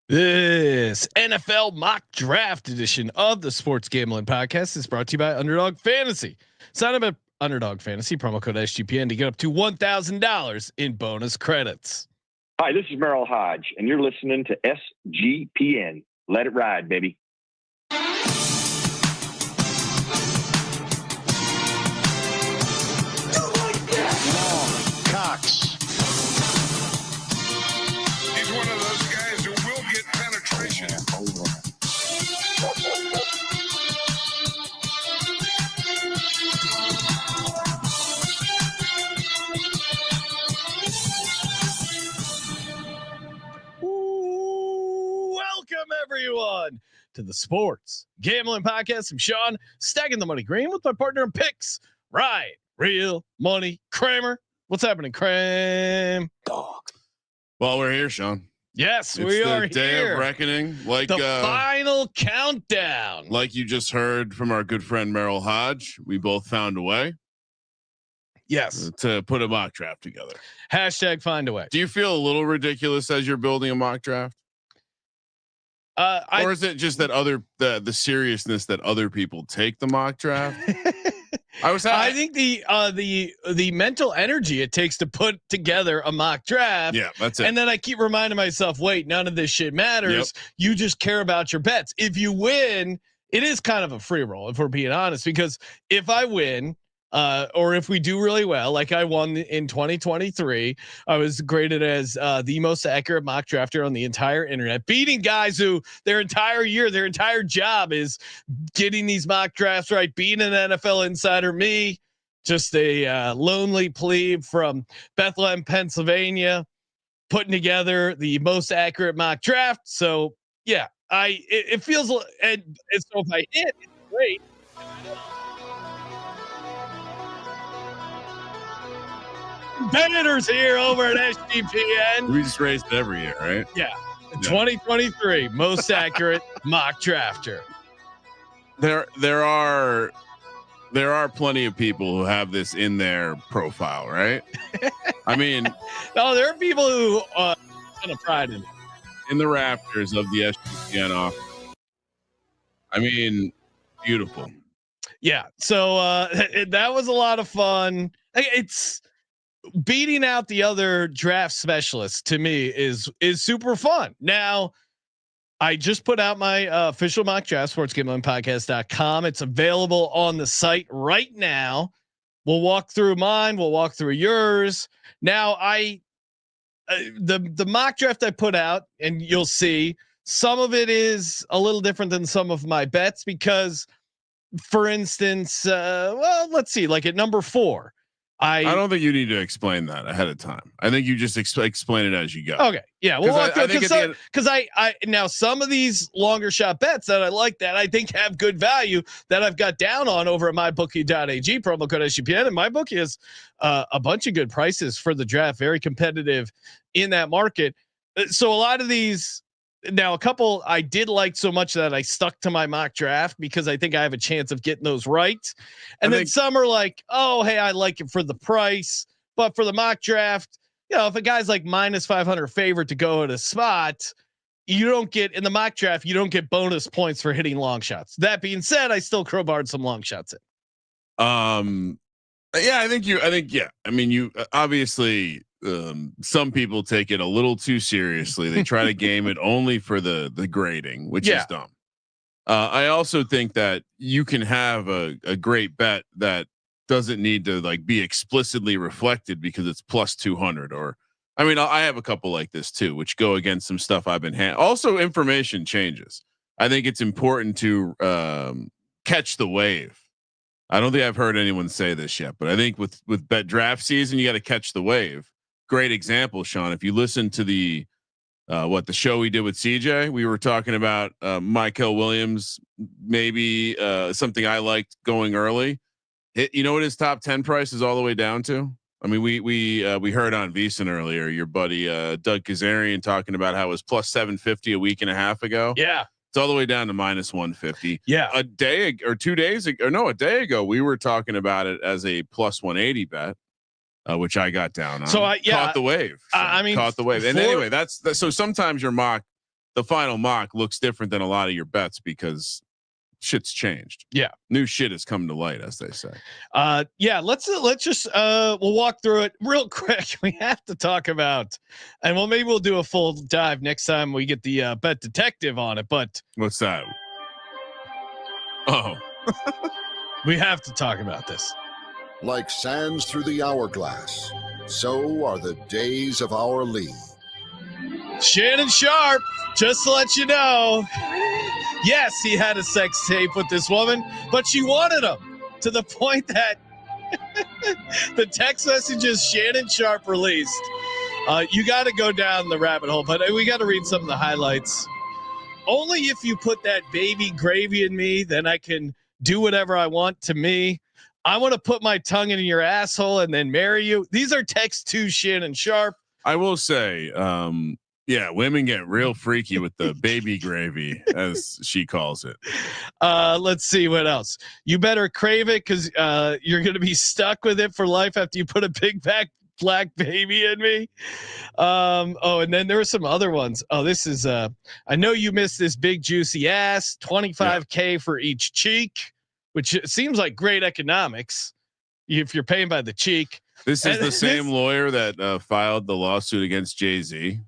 This NFL mock draft edition of the Sports Gambling Podcast is brought to you by Underdog Fantasy. Sign up at Underdog Fantasy, promo code SGPN to get up to $1,000 in bonus credits. Hi, this is Merrill Hodge, and you're listening to SGPN. Let it ride, baby. Cox. He's one of those guys who will get penetration. Welcome everyone to the Sports Gambling Podcast. I'm Sean, stacking the money green with my partner in picks, right? Real money, Kramer. What's happening, Kramer? Dog. Well, we're here, Sean. Yes, it's we are the day here. Of reckoning, like the final countdown. Like you just heard from our good friend Merrill Hodge, we both found a way. Yes, to put a mock draft together. Hashtag find a way. Do you feel a little ridiculous as you're building a mock draft? Or is it just that the seriousness that other people take the mock draft? I think the mental energy it takes to put together a mock draft. Yeah, that's it. And then I keep reminding myself, wait, none of this shit matters. Yep. You just care about your bets. If you win, it is kind of a free roll, if we're being honest, because if I win, or if we do really well, like I won in 2023, I was graded as the most accurate mock drafter on the entire internet, beating guys who their entire job is getting these mock drafts right, being an NFL insider. Me, just a lonely plebe from Bethlehem, Pennsylvania, putting together the most accurate mock draft. So yeah, it feels, and so if I hit, it's great. Competitors here over at SGPN. We just raised it every year, right? Yeah. 2023 most accurate mock drafter. There are plenty of people who have this in their profile, right? I mean, no, there are people who kind of pride in it. In the rafters of the SGPN office. I mean, beautiful. Yeah. So that was a lot of fun. It's beating out the other draft specialists to me is super fun. Now, I just put out my official mock draft, sportsgamblingpodcast.com. It's available on the site right now. We'll walk through mine. We'll walk through yours. Now, the mock draft I put out, and you'll see some of it is a little different than some of my bets because, for instance, well, let's see, like at number 4, I don't think you need to explain that ahead of time. I think you just explain it as you go. Okay. Yeah. Well, because I now some of these longer shot bets that I like that I think have good value that I've got down on over at mybookie.ag, promo code SGPN, and MyBookie is a bunch of good prices for the draft, very competitive in that market. So a lot of these. Now, a couple I did like so much that I stuck to my mock draft because I think I have a chance of getting those right. And then some are like, oh, hey, I like it for the price. But for the mock draft, you know, if a guy's like minus 500 favorite to go at a spot, you don't get in the mock draft, you don't get bonus points for hitting long shots. That being said, I still crowbarred some long shots in. Yeah, I think, yeah. I mean, you obviously, some people take it a little too seriously. They try to game it only for the grading, which is dumb. I also think that you can have a great bet that doesn't need to like be explicitly reflected because it's plus 200 or, I mean, I have a couple like this too, which go against some stuff I've been also information changes. I think it's important to catch the wave. I don't think I've heard anyone say this yet, but I think with bet draft season, you got to catch the wave. Great example, Sean. If you listen to the show we did with CJ, we were talking about Michael Williams, maybe something I liked going early. You know what his top 10 price is all the way down to? I mean, we heard on VSiN earlier, your buddy Doug Kazarian talking about how it was plus 750 a week and a half ago. Yeah. It's all the way down to minus 150. Yeah. A day or 2 days ago, or no, a day ago, we were talking about it as a plus 180 bet. Which I got down on. So caught the wave. I mean, caught the wave. And anyway, that's so sometimes your mock the final mock looks different than a lot of your bets because shit's changed. Yeah. New shit has come to light, as they say. Yeah, let's just we'll walk through it real quick. We have to talk about, and well, maybe we'll do a full dive next time we get the bet detective on it. But what's that? Oh, we have to talk about this. Like sands through the hourglass, so are the days of our league. Shannon Sharpe, just to let you know, yes, he had a sex tape with this woman, but she wanted him to the point that the text messages Shannon Sharpe released. You got to go down the rabbit hole, but we got to read some of the highlights. Only if you put that baby gravy in me, then I can do whatever I want to me. I want to put my tongue in your asshole and then marry you. These are texts to Shannon Sharpe. I will say, yeah, women get real freaky with the baby gravy, as she calls it. Let's see what else. You better crave it because you're going to be stuck with it for life after you put a big black baby in me. Oh, and then there were some other ones. Oh, this is I know you missed this big juicy ass. 25K for each cheek, which seems like great economics if you're paying by the cheek. This is the same lawyer that filed the lawsuit against Jay-Z.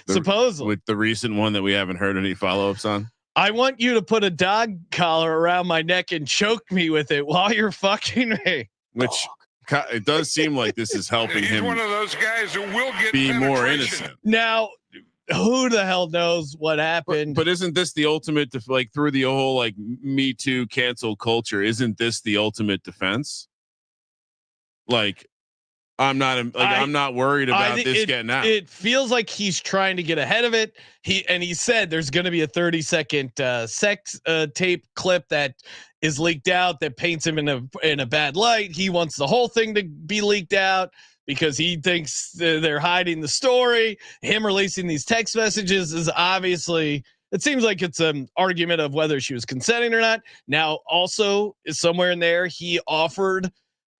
Supposedly. With the recent one that we haven't heard any follow-ups on. I want you to put a dog collar around my neck and choke me with it while you're fucking me. Which it does seem like this is helping him. One of those guys who will get be more innocent. Now, who the hell knows what happened? But isn't this the ultimate through the whole like Me Too cancel culture? Isn't this the ultimate defense? Like, I'm not worried about this getting out. It feels like he's trying to get ahead of it. He said there's going to be a 30-second sex tape clip that is leaked out that paints him in a bad light. He wants the whole thing to be leaked out because he thinks they're hiding the story. Him releasing these text messages is obviously. It seems like it's an argument of whether she was consenting or not. Now, also somewhere in there, he offered.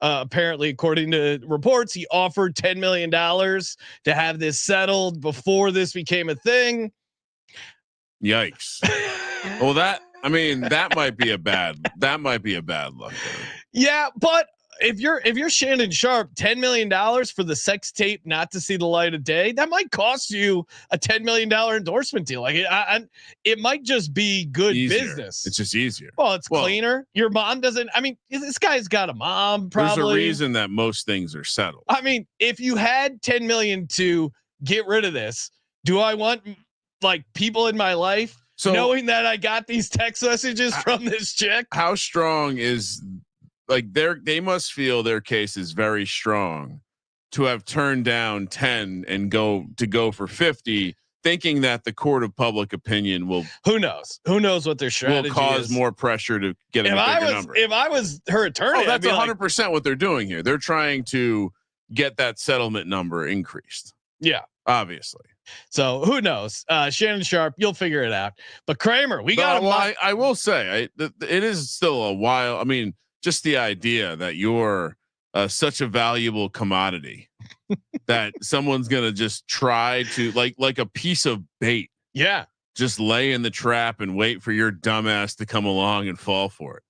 Apparently, according to reports, he offered $10 million to have this settled before this became a thing. Yikes! Well, that might be a bad look. Yeah, but if you're Shannon Sharpe, $10 million for the sex tape not to see the light of day, that might cost you a $10 million endorsement deal. Like it might just be good business. It's just easier. Well, it's cleaner. Your mom doesn't. I mean, this guy's got a mom. Probably. There's a reason that most things are settled. I mean, if you had 10 million to get rid of this, do I want like people in my life knowing that I got these text messages from this chick? How strong is? Like they must feel their case is very strong to have turned down 10 and go for 50, thinking that the court of public opinion will. Who knows what their strategy will cause is. More pressure to get a bigger number. If I was her attorney, that's 100% what they're doing here. They're trying to get that settlement number increased. Yeah, obviously. So who knows? Shannon Sharpe, you'll figure it out. But Kramer, we got. I will say, it is still a while. I mean. Just the idea that you're such a valuable commodity that someone's going to just try to like a piece of bait. Yeah. Just lay in the trap and wait for your dumbass to come along and fall for it.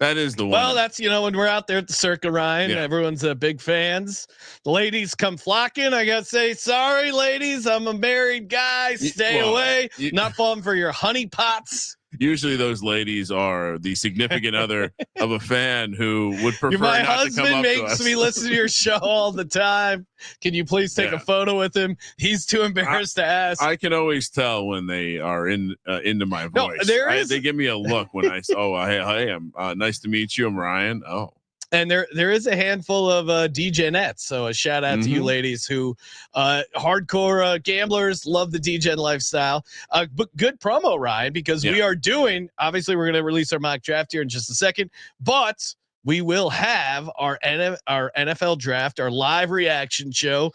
That is the one. Well, that's, when we're out there at the Circa Ryan, everyone's big fans. The ladies come flocking. I got to say, sorry, ladies. I'm a married guy. Stay away. Not falling for your honey pots. Usually those ladies are the significant other of a fan who would prefer my not husband to come up makes to us. Me listen to your show all the time. Can you please take a photo with him? He's too embarrassed to ask. I can always tell when they are into my voice. No, they give me a look when I say, hey, I'm nice to meet you. I'm Ryan. Oh. And there is a handful of DGenettes. So a shout out to you ladies who hardcore gamblers, love the DGen lifestyle. But good promo, Ryan, because we are doing, obviously we're going to release our mock draft here in just a second, but we will have our NFL draft, our live reaction show.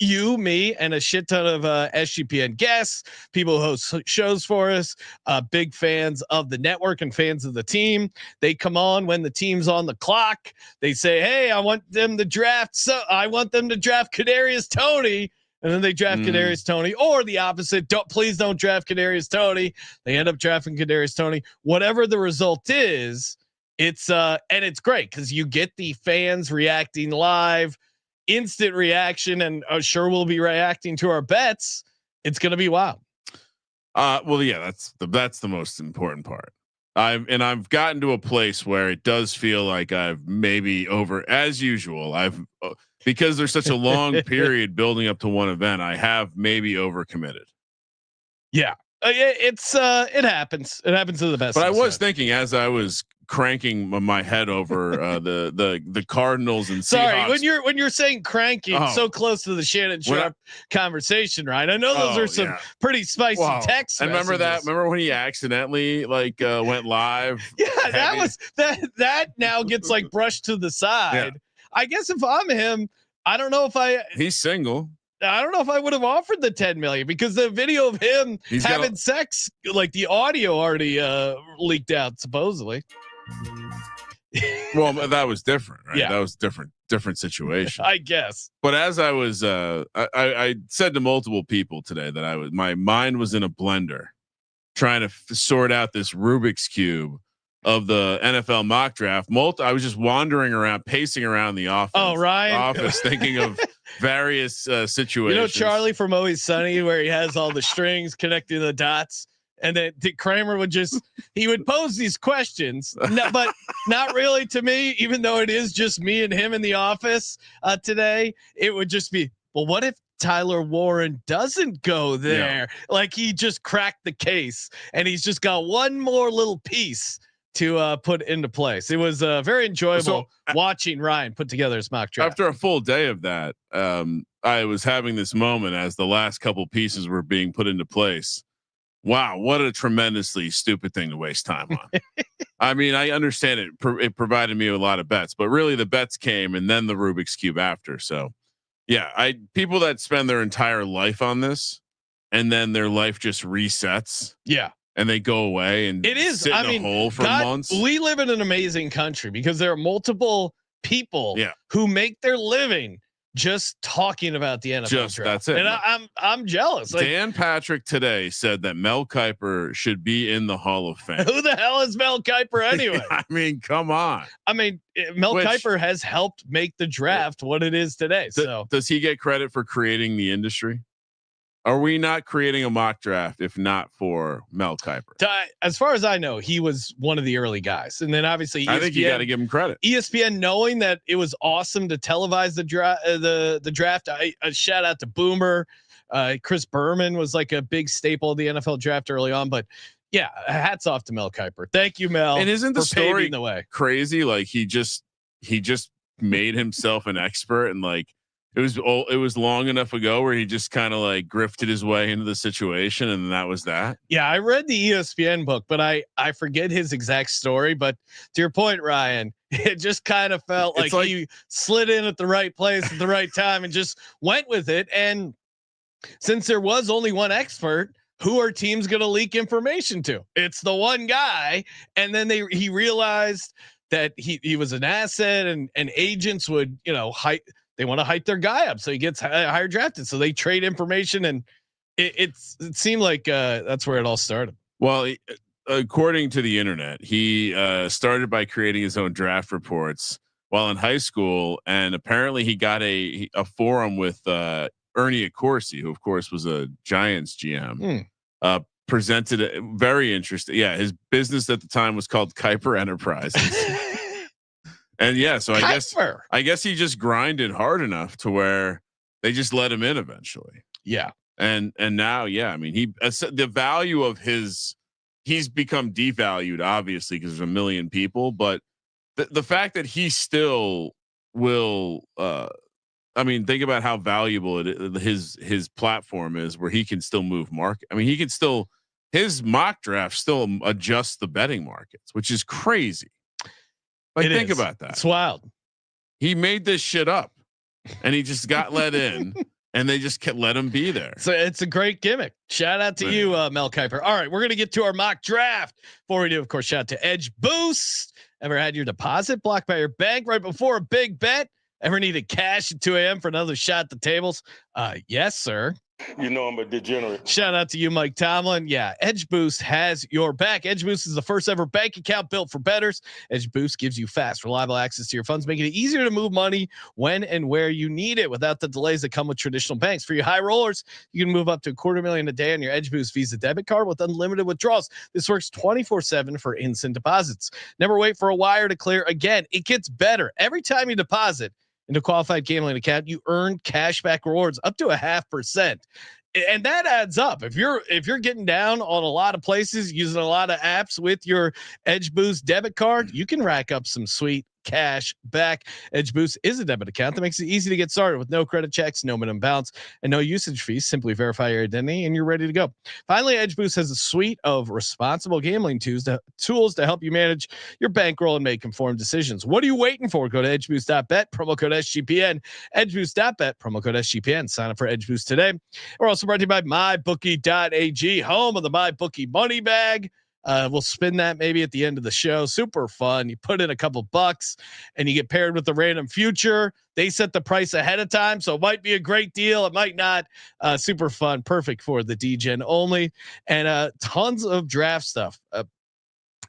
You, me, and a shit ton of SGPN guests, people who host shows for us, big fans of the network and fans of the team. They come on when the team's on the clock. They say, hey, I want them to draft. So I want them to draft Kadarius Toney. and then they draft Kadarius Toney, or the opposite. Please don't draft Kadarius Toney. They end up drafting Kadarius Toney. Whatever the result is, it's and it's great because you get the fans reacting live, instant reaction, and sure we'll be reacting to our bets. It's gonna be wild. Well, yeah, that's the most important part. I've gotten to a place where it does feel like I've maybe as usual. Because there's such a long period building up to one event, I have maybe overcommitted. Yeah, it happens. It happens to the best. But I was thinking as I was cranking my head over the Cardinals and Seahawks. when you're saying cranking so close to the Shannon Sharpe conversation, right? I know those are some pretty spicy texts. And remember when he accidentally went live? Yeah, that was that now gets like brushed to the side. Yeah. I guess if I'm him, I don't know if he's single. I don't know if I would have offered the 10 million because the video of him having sex, like the audio already leaked out supposedly. Well, that was different, right? Yeah. That was different situation, I guess. But as I was, I said to multiple people today that my mind was in a blender trying to sort out this Rubik's Cube of the NFL mock draft. I was just wandering around, pacing around the office. Oh, Ryan. Office, thinking of various situations. You know, Charlie from Always Sunny, where he has all the strings connecting the dots, and then Kramer would he would pose these questions, but not really to me, even though it is just me and him in the office today. It would just be, well, what if Tyler Warren doesn't go there? Yeah. Like he just cracked the case, and he's just got one more little piece to put into place. It was very enjoyable watching Ryan put together his mock draft. After a full day of that, I was having this moment as the last couple pieces were being put into place. Wow, what a tremendously stupid thing to waste time on. I mean, I understand it. It provided me with a lot of bets, but really the bets came and then the Rubik's Cube after. So yeah, people that spend their entire life on this and then their life just resets. Yeah. And they go away and sit in a hole for months. We live in an amazing country because there are multiple people who make their living just talking about the NFL draft. That's it. And I'm jealous. Like, Dan Patrick today said that Mel Kiper should be in the Hall of Fame. Who the hell is Mel Kiper anyway? I mean, come on. I mean, Mel Kiper has helped make the draft what it is today. So does he get credit for creating the industry? Are we not creating a mock draft if not for Mel Kiper? As far as I know, he was one of the early guys, and then obviously ESPN, I think you got to give him credit. ESPN, knowing that it was awesome to televise the draft. A shout out to Boomer. Chris Berman was like a big staple of the NFL draft early on, but yeah, hats off to Mel Kiper. Thank you, Mel. And isn't the story the way crazy? Like he just made himself an expert, and like. It was long enough ago where he just kind of like grifted his way into the situation, and that was that. Yeah, I read the ESPN book, but I forget his exact story. But to your point, Ryan, it just kind of felt like he slid in at the right place at the right time and just went with it. And since there was only one expert, who are teams going to leak information to? It's the one guy. And then he realized that he was an asset, and agents would they want to hype their guy up so he gets higher drafted. So they trade information, and it seemed like that's where it all started. Well, according to the internet, he started by creating his own draft reports while in high school. And apparently he got a forum with Ernie Accorsi, who of course was a Giants GM, presented very interesting. Yeah. His business at the time was called Kiper Enterprises. And yeah, so I guess he just grinded hard enough to where they just let him in eventually. Yeah. And now, yeah, I mean, the value of he's become devalued obviously because there's a million people, but the fact that he still will, I mean, think about how valuable his platform is, where he can still move market. I mean, his mock draft still adjusts the betting markets, which is crazy. Like, think about that. It's wild. He made this shit up, and he just got let in, and they just let him be there. So it's a great gimmick. Shout out to you, Mel Kiper. All right, we're gonna get to our mock draft. Before we do, of course, shout out to Edge Boost. Ever had your deposit blocked by your bank right before a big bet? Ever needed cash at 2 a.m. for another shot at the tables? Yes, sir. You know I'm a degenerate. Shout out to you, Mike Tomlin. Yeah, Edge Boost has your back. Edge Boost is the first ever bank account built for bettors. Edge Boost gives you fast, reliable access to your funds, making it easier to move money when and where you need it without the delays that come with traditional banks. For your high rollers, you can move up to $250,000 a day on your Edge Boost Visa debit card with unlimited withdrawals. This works 24/7 for instant deposits. Never wait for a wire to clear. Again, it gets better every time you deposit into a qualified gambling account. You earn cashback rewards up to 0.5%. And that adds up. If you're getting down on a lot of places using a lot of apps with your Edge Boost debit card, you can rack up some sweet cash back. Edge Boost is a debit account that makes it easy to get started with no credit checks, no minimum balance, and no usage fees. Simply verify your identity and you're ready to go. Finally, Edge Boost has a suite of responsible gambling tools to help you manage your bankroll and make informed decisions. What are you waiting for? Go to edgeboost.bet, promo code SGPN, edgeboost.bet, promo code SGPN. Sign up for Edge Boost today. We're also brought to you by mybookie.ag, home of the MyBookie money bag. We'll spin that maybe at the end of the show. Super fun. You put in a couple bucks and you get paired with the random future. They set the price ahead of time, so it might be a great deal. It might not. Super fun. Perfect for the DGen only, and tons of draft stuff.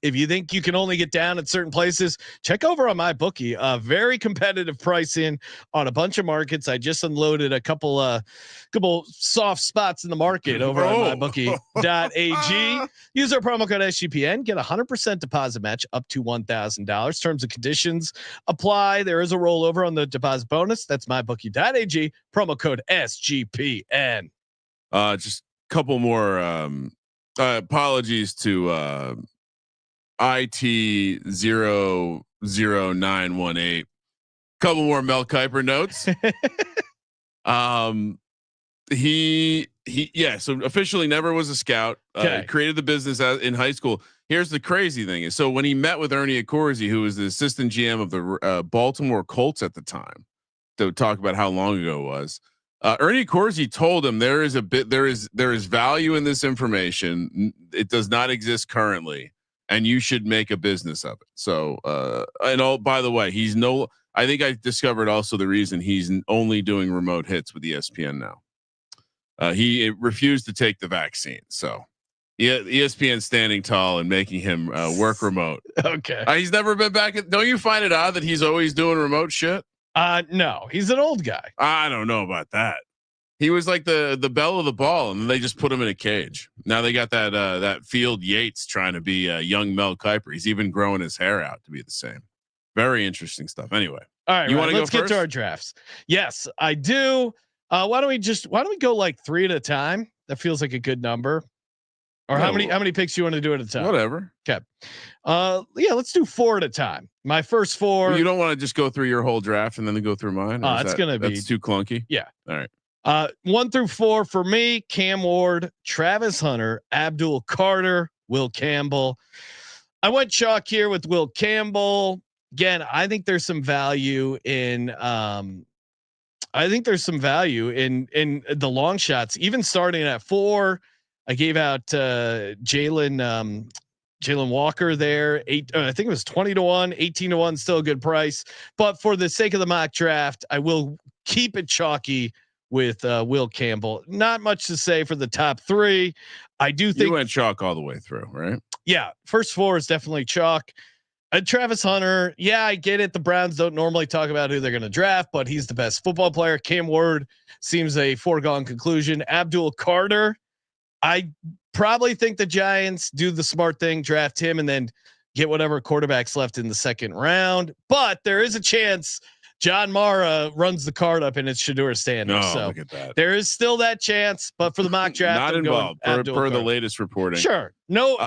If you think you can only get down at certain places, check over on MyBookie. Very competitive pricing on a bunch of markets. I just unloaded a couple soft spots in the market over on MyBookie.ag. Use our promo code SGPN. Get 100% deposit match up to $1,000. Terms and conditions apply. There is a rollover on the deposit bonus. That's MyBookie.ag. Promo code SGPN. Just a couple more apologies to IT00918. Couple more Mel Kiper notes. So officially never was a scout. Created the business in high school. Here's the crazy thing is, so when he met with Ernie Accorsi, who was the assistant GM of the Baltimore Colts at the time, to talk about how long ago it was, Ernie Accorsi told him there is value in this information. It does not exist currently, and you should make a business of it. So, by the way, I think I discovered also the reason he's only doing remote hits with ESPN now. He refused to take the vaccine. So ESPN standing tall and making him work remote. Okay. He's never been back. Don't you find it odd that he's always doing remote shit? No, he's an old guy. I don't know about that. He was like the belle of the ball, and then they just put him in a cage. Now they got that Field Yates trying to be a young Mel Kiper. He's even growing his hair out to be the same. Very interesting stuff. Anyway, all right, let's get to our drafts. Yes, I do. Why don't we go like 3 at a time? That feels like a good number. Or how many picks you want to do at a time? Whatever. Okay. Let's do 4 at a time. My first 4. You don't want to just go through your whole draft and then go through mine. That's too clunky. Yeah. All right. 1 through 4 for me: Cam Ward, Travis Hunter, Abdul Carter, Will Campbell. I went chalk here with Will Campbell. Again, I think there's some value in the long shots, even starting at 4. I gave out Jalen Walker there. I think it was 20-1, 18-1, still a good price. But for the sake of the mock draft, I will keep it chalky with Will Campbell. Not much to say for the top 3. I do think you went chalk all the way through, right? Yeah. First 4 is definitely chalk. Travis Hunter. Yeah, I get it. The Browns don't normally talk about who they're going to draft, but he's the best football player. Cam Ward seems a foregone conclusion. Abdul Carter. I probably think the Giants do the smart thing, draft him, and then get whatever quarterbacks left in the second round. But there is a chance John Mara runs the card up and it's Shedeur Sanders. So look at that. There is still that chance, but for the mock draft, not involved per the latest reporting. Sure. No.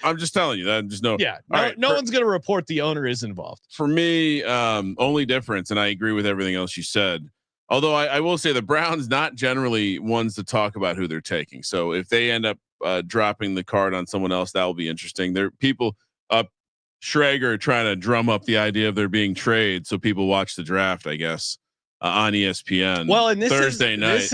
I'm just telling you that. Just no. Yeah. No one's going to report the owner is involved. For me, only difference, and I agree with everything else you said. Although I will say the Browns not generally ones to talk about who they're taking. So if they end up dropping the card on someone else, that will be interesting. There people Schrager trying to drum up the idea of there being trade, so people watch the draft, I guess, on ESPN. Well, and Thursday night.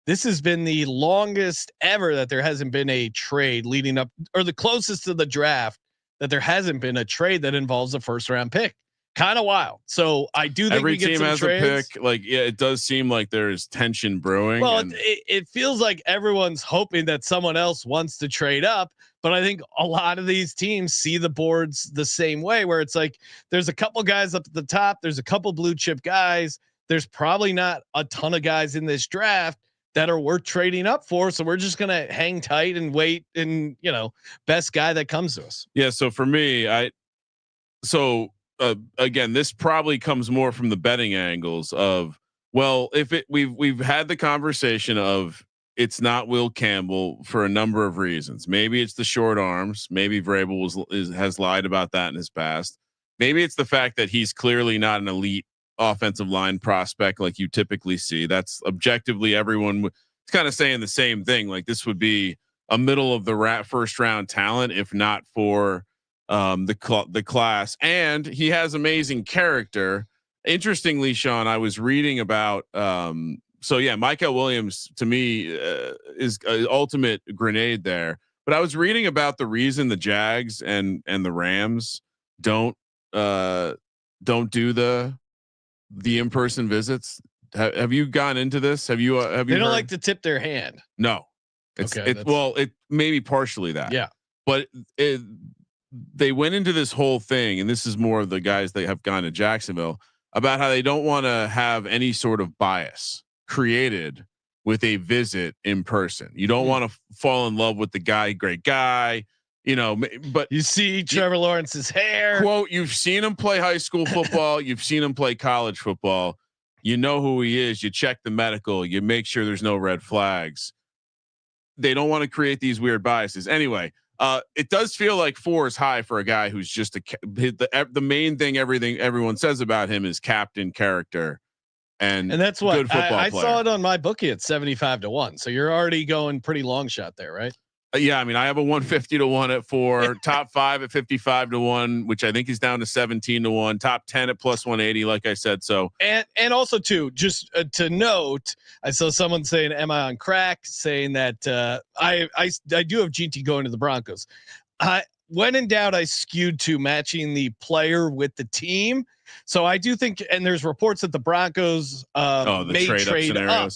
This has been the longest ever that there hasn't been a trade leading up, or the closest to the draft that there hasn't been a trade that involves a first round pick. kind of wild. So I do think every we get team some has trades. a pick. Like, yeah, it does seem like there's tension brewing. Well, it feels like everyone's hoping that someone else wants to trade up. But I think a lot of these teams see the boards the same way, where it's like there's a couple guys up at the top. There's a couple blue chip guys. There's probably not a ton of guys in this draft that are worth trading up for. So we're just going to hang tight and wait. And, best guy that comes to us. Yeah. So for me, again, this probably comes more from the betting angles of, well, we've had the conversation of it's not Will Campbell for a number of reasons. Maybe it's the short arms. Maybe Vrabel has lied about that in his past. Maybe it's the fact that he's clearly not an elite offensive line prospect like you typically see. That's objectively everyone is kind of saying the same thing. Like this would be a middle of the first round talent, if not for the class. And he has amazing character. Interestingly, Sean, I was reading about, so yeah, Micah Williams to me is an ultimate grenade there. But I was reading about the reason the Jags and the Rams don't do the in-person visits. Have you gone into this? Have you? They don't like to tip their hand. No, it maybe partially that. Yeah, but they went into this whole thing, and this is more of the guys that have gone to Jacksonville about how they don't want to have any sort of bias created with a visit in person. You don't want to fall in love with the guy, great guy, but you see Trevor Lawrence's hair. Quote, you've seen him play high school football. You've seen him play college football. You know who he is. You check the medical. You make sure there's no red flags. They don't want to create these weird biases. Anyway, it does feel like 4 is high for a guy who's just the main thing. Everyone says about him is captain character, and that's what good football I player. saw it on my bookie at 75-1. So you're already going pretty long shot there, right? Yeah, I mean, I have a 150-1 at 4, top 5 at 55-1, which I think is down to 17-1, top 10 at plus 180, like I said. So and also too, just to note, I saw someone saying, "Am I on crack?" Saying that I do have GT going to the Broncos. When in doubt, I skewed to matching the player with the team. So I do think, and there's reports that the Broncos may trade up.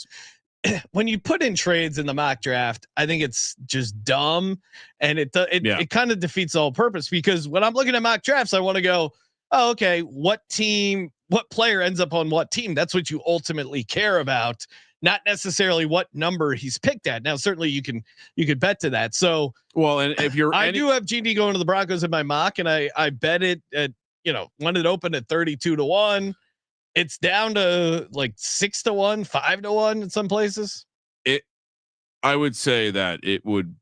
When you put in trades in the mock draft, I think it's just dumb, and it kind of defeats the whole purpose, because when I'm looking at mock drafts, I want to go, oh, okay, what player ends up on what team? That's what you ultimately care about, not necessarily what number he's picked at. Now, certainly you could bet to that. So, well, and if I do have GD going to the Broncos in my mock, and I bet it at, when it opened at 32-1. It's down to like 6-1, 5-1 in some places. I would say that it would,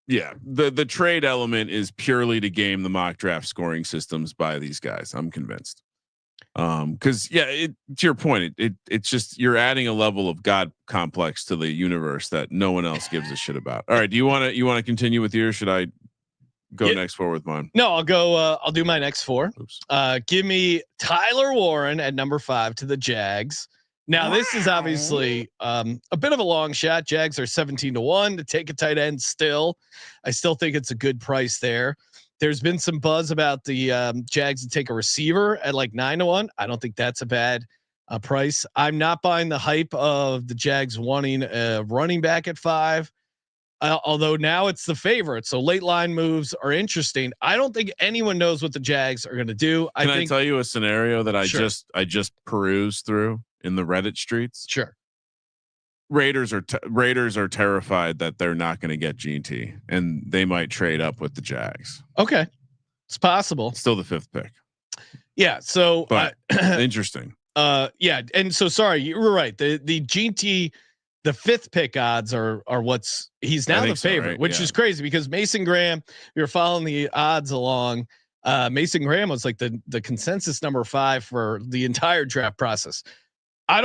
the trade element is purely to game the mock draft scoring systems by these guys. I'm convinced. Cause to your point, it's just, you're adding a level of God complex to the universe that no one else gives a shit about. All right. Do you want to continue with yours? Should I go next 4 with mine? No, I'll go. I'll do my next 4. Give me Tyler Warren at number 5 to the Jags. Now, this is obviously a bit of a long shot. Jags are 17-1 to take a tight end. Still, I still think it's a good price there. There's been some buzz about the Jags to take a receiver at like 9-1. I don't think that's a bad price. I'm not buying the hype of the Jags wanting a running back at 5. Although now it's the favorite, so late line moves are interesting. I don't think anyone knows what the Jags are going to do. Can I tell you a scenario that I just perused through in the Reddit streets? Sure. Raiders are terrified that they're not going to get GT, and they might trade up with the Jags. Okay, it's possible. Still the 5th pick. Yeah. So, but interesting. Yeah, and so sorry, you were right. The GT. The 5th pick odds are he's now the favorite, right? Which is crazy, because Mason Graham, you're following the odds along. Mason Graham was like the consensus number 5 for the entire draft process. I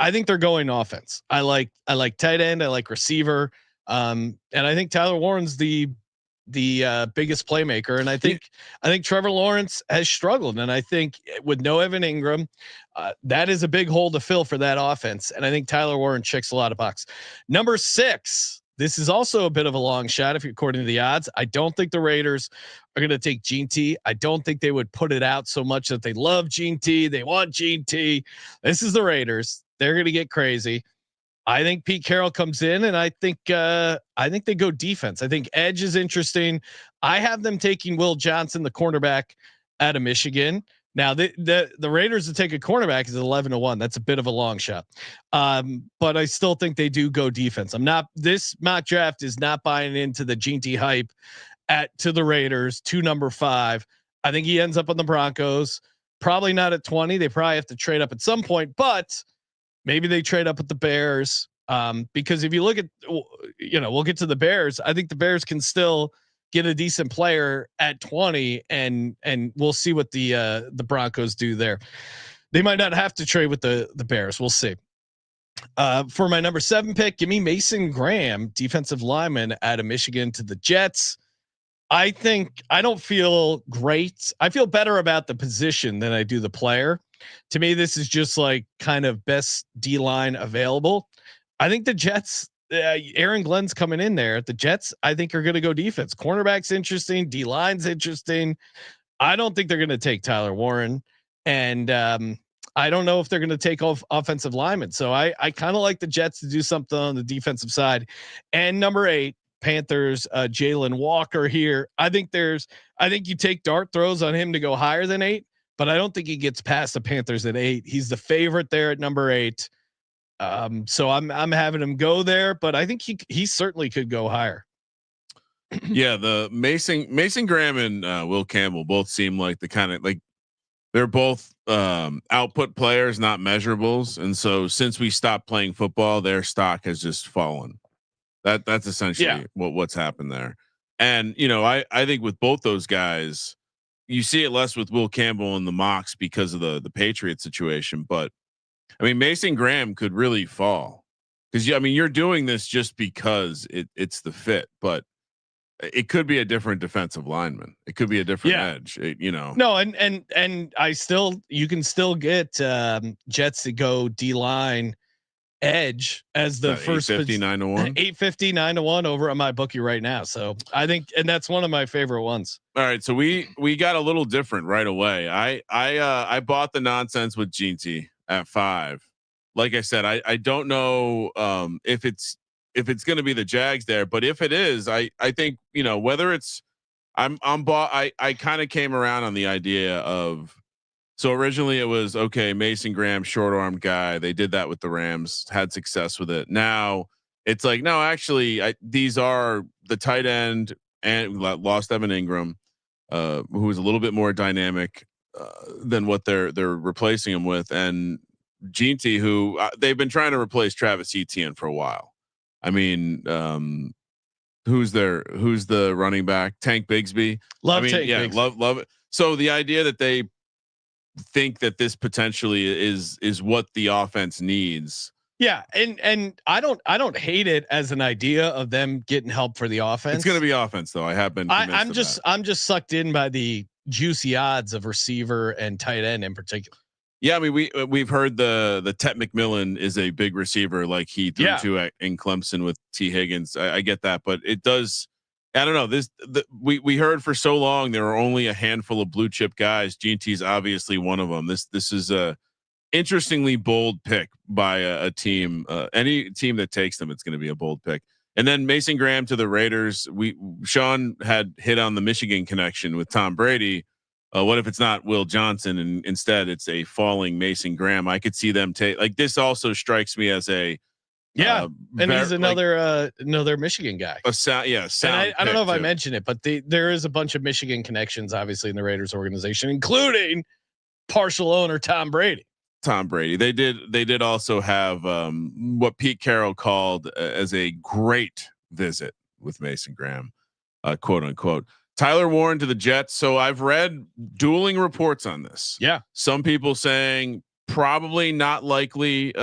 think they're going offense. I like tight end. I like receiver. And I think Tyler Warren's the biggest playmaker. And I think Trevor Lawrence has struggled. And I think with no Evan Ingram, that is a big hole to fill for that offense. And I think Tyler Warren checks a lot of boxes. Number 6, this is also a bit of a long shot. If you're according to the odds, I don't think the Raiders are going to take Gene T. I don't think they would put it out so much that they love Gene T. They want Gene T. This is the Raiders. They're going to get crazy. I think Pete Carroll comes in, and I think they go defense. I think edge is interesting. I have them taking Will Johnson, the cornerback out of Michigan. Now the Raiders to take a cornerback is 11-1. That's a bit of a long shot. But I still think they do go defense. This mock draft is not buying into the Gene T hype to the Raiders to number 5. I think he ends up on the Broncos, probably not at 20. They probably have to trade up at some point, but maybe they trade up with the Bears. Because if you look at, we'll get to the Bears. I think the Bears can still get a decent player at 20, and we'll see what the Broncos do there. They might not have to trade with the Bears. We'll see. For my number 7 pick, give me Mason Graham, defensive lineman out of Michigan to the Jets. I don't feel great. I feel better about the position than I do the player. To me, this is just like kind of best D line available. I think the Jets, Aaron Glenn's coming in there. The Jets, I think, are going to go defense. Cornerback's interesting. D line's interesting. I don't think they're going to take Tyler Warren, and I don't know if they're going to take off offensive linemen. So I kind of like the Jets to do something on the defensive side. And number 8, Panthers, Jalen Walker here. I think you take dart throws on him to go higher than 8, but I don't think he gets past the Panthers at 8. He's the favorite there at number 8. So I'm having him go there, but I think he certainly could go higher. Yeah, the Mason Graham and Will Campbell both seem like the kind of like they're both output players, not measurables. And so since we stopped playing football, their stock has just fallen. That's essentially what's happened there. And I think with both those guys, you see it less with Will Campbell in the mocks because of the Patriot situation, but I mean, Mason Graham could really fall because you're doing this just because it's the fit, but it could be a different defensive lineman. It could be a different edge, No. And you can still get Jets to go D line edge as the first 859-1, 859-1 over on my bookie right now. So I think, and that's one of my favorite ones. All right. So we got a little different right away. I bought the nonsense with Gene T at 5. Like I said, I don't know if it's going to be the Jags there, but if it is, I think, whether it's I'm bought. I kind of came around on the idea of, so originally it was okay. Mason Graham, short arm guy. They did that with the Rams, had success with it. Now it's like, no, actually these are the tight end and lost Evan Ingram, who was a little bit more dynamic than what they're replacing him with. And Gene T, who they've been trying to replace Travis Etienne for a while. I mean, who's the running back? Tank Bigsby. Love Bigsby. Love it. So the idea that they think that this potentially is what the offense needs. Yeah. And I don't hate it as an idea of them getting help for the offense. It's going to be offense though. I have been, I'm just sucked in by the juicy odds of receiver and tight end in particular. Yeah. I mean, we've heard the Tet McMillan is a big receiver, like he threw to in Clemson with T Higgins. I get that, but it does. I don't know. We heard for so long there are only a handful of blue chip guys. Gene T's obviously one of them. This is a interestingly bold pick by a team. Any team that takes them, it's going to be a bold pick. And then Mason Graham to the Raiders. Sean had hit on the Michigan connection with Tom Brady. What if it's not Will Johnson and instead it's a falling Mason Graham? I could see them take like this. Also strikes me as a and he's another Michigan guy. And I don't know if I mentioned it, but there is a bunch of Michigan connections, obviously, in the Raiders organization, including partial owner Tom Brady. They did also have what Pete Carroll called as a great visit with Mason Graham, quote unquote. Tyler Warren to the Jets. So I've read dueling reports on this. Yeah. Some people saying probably not likely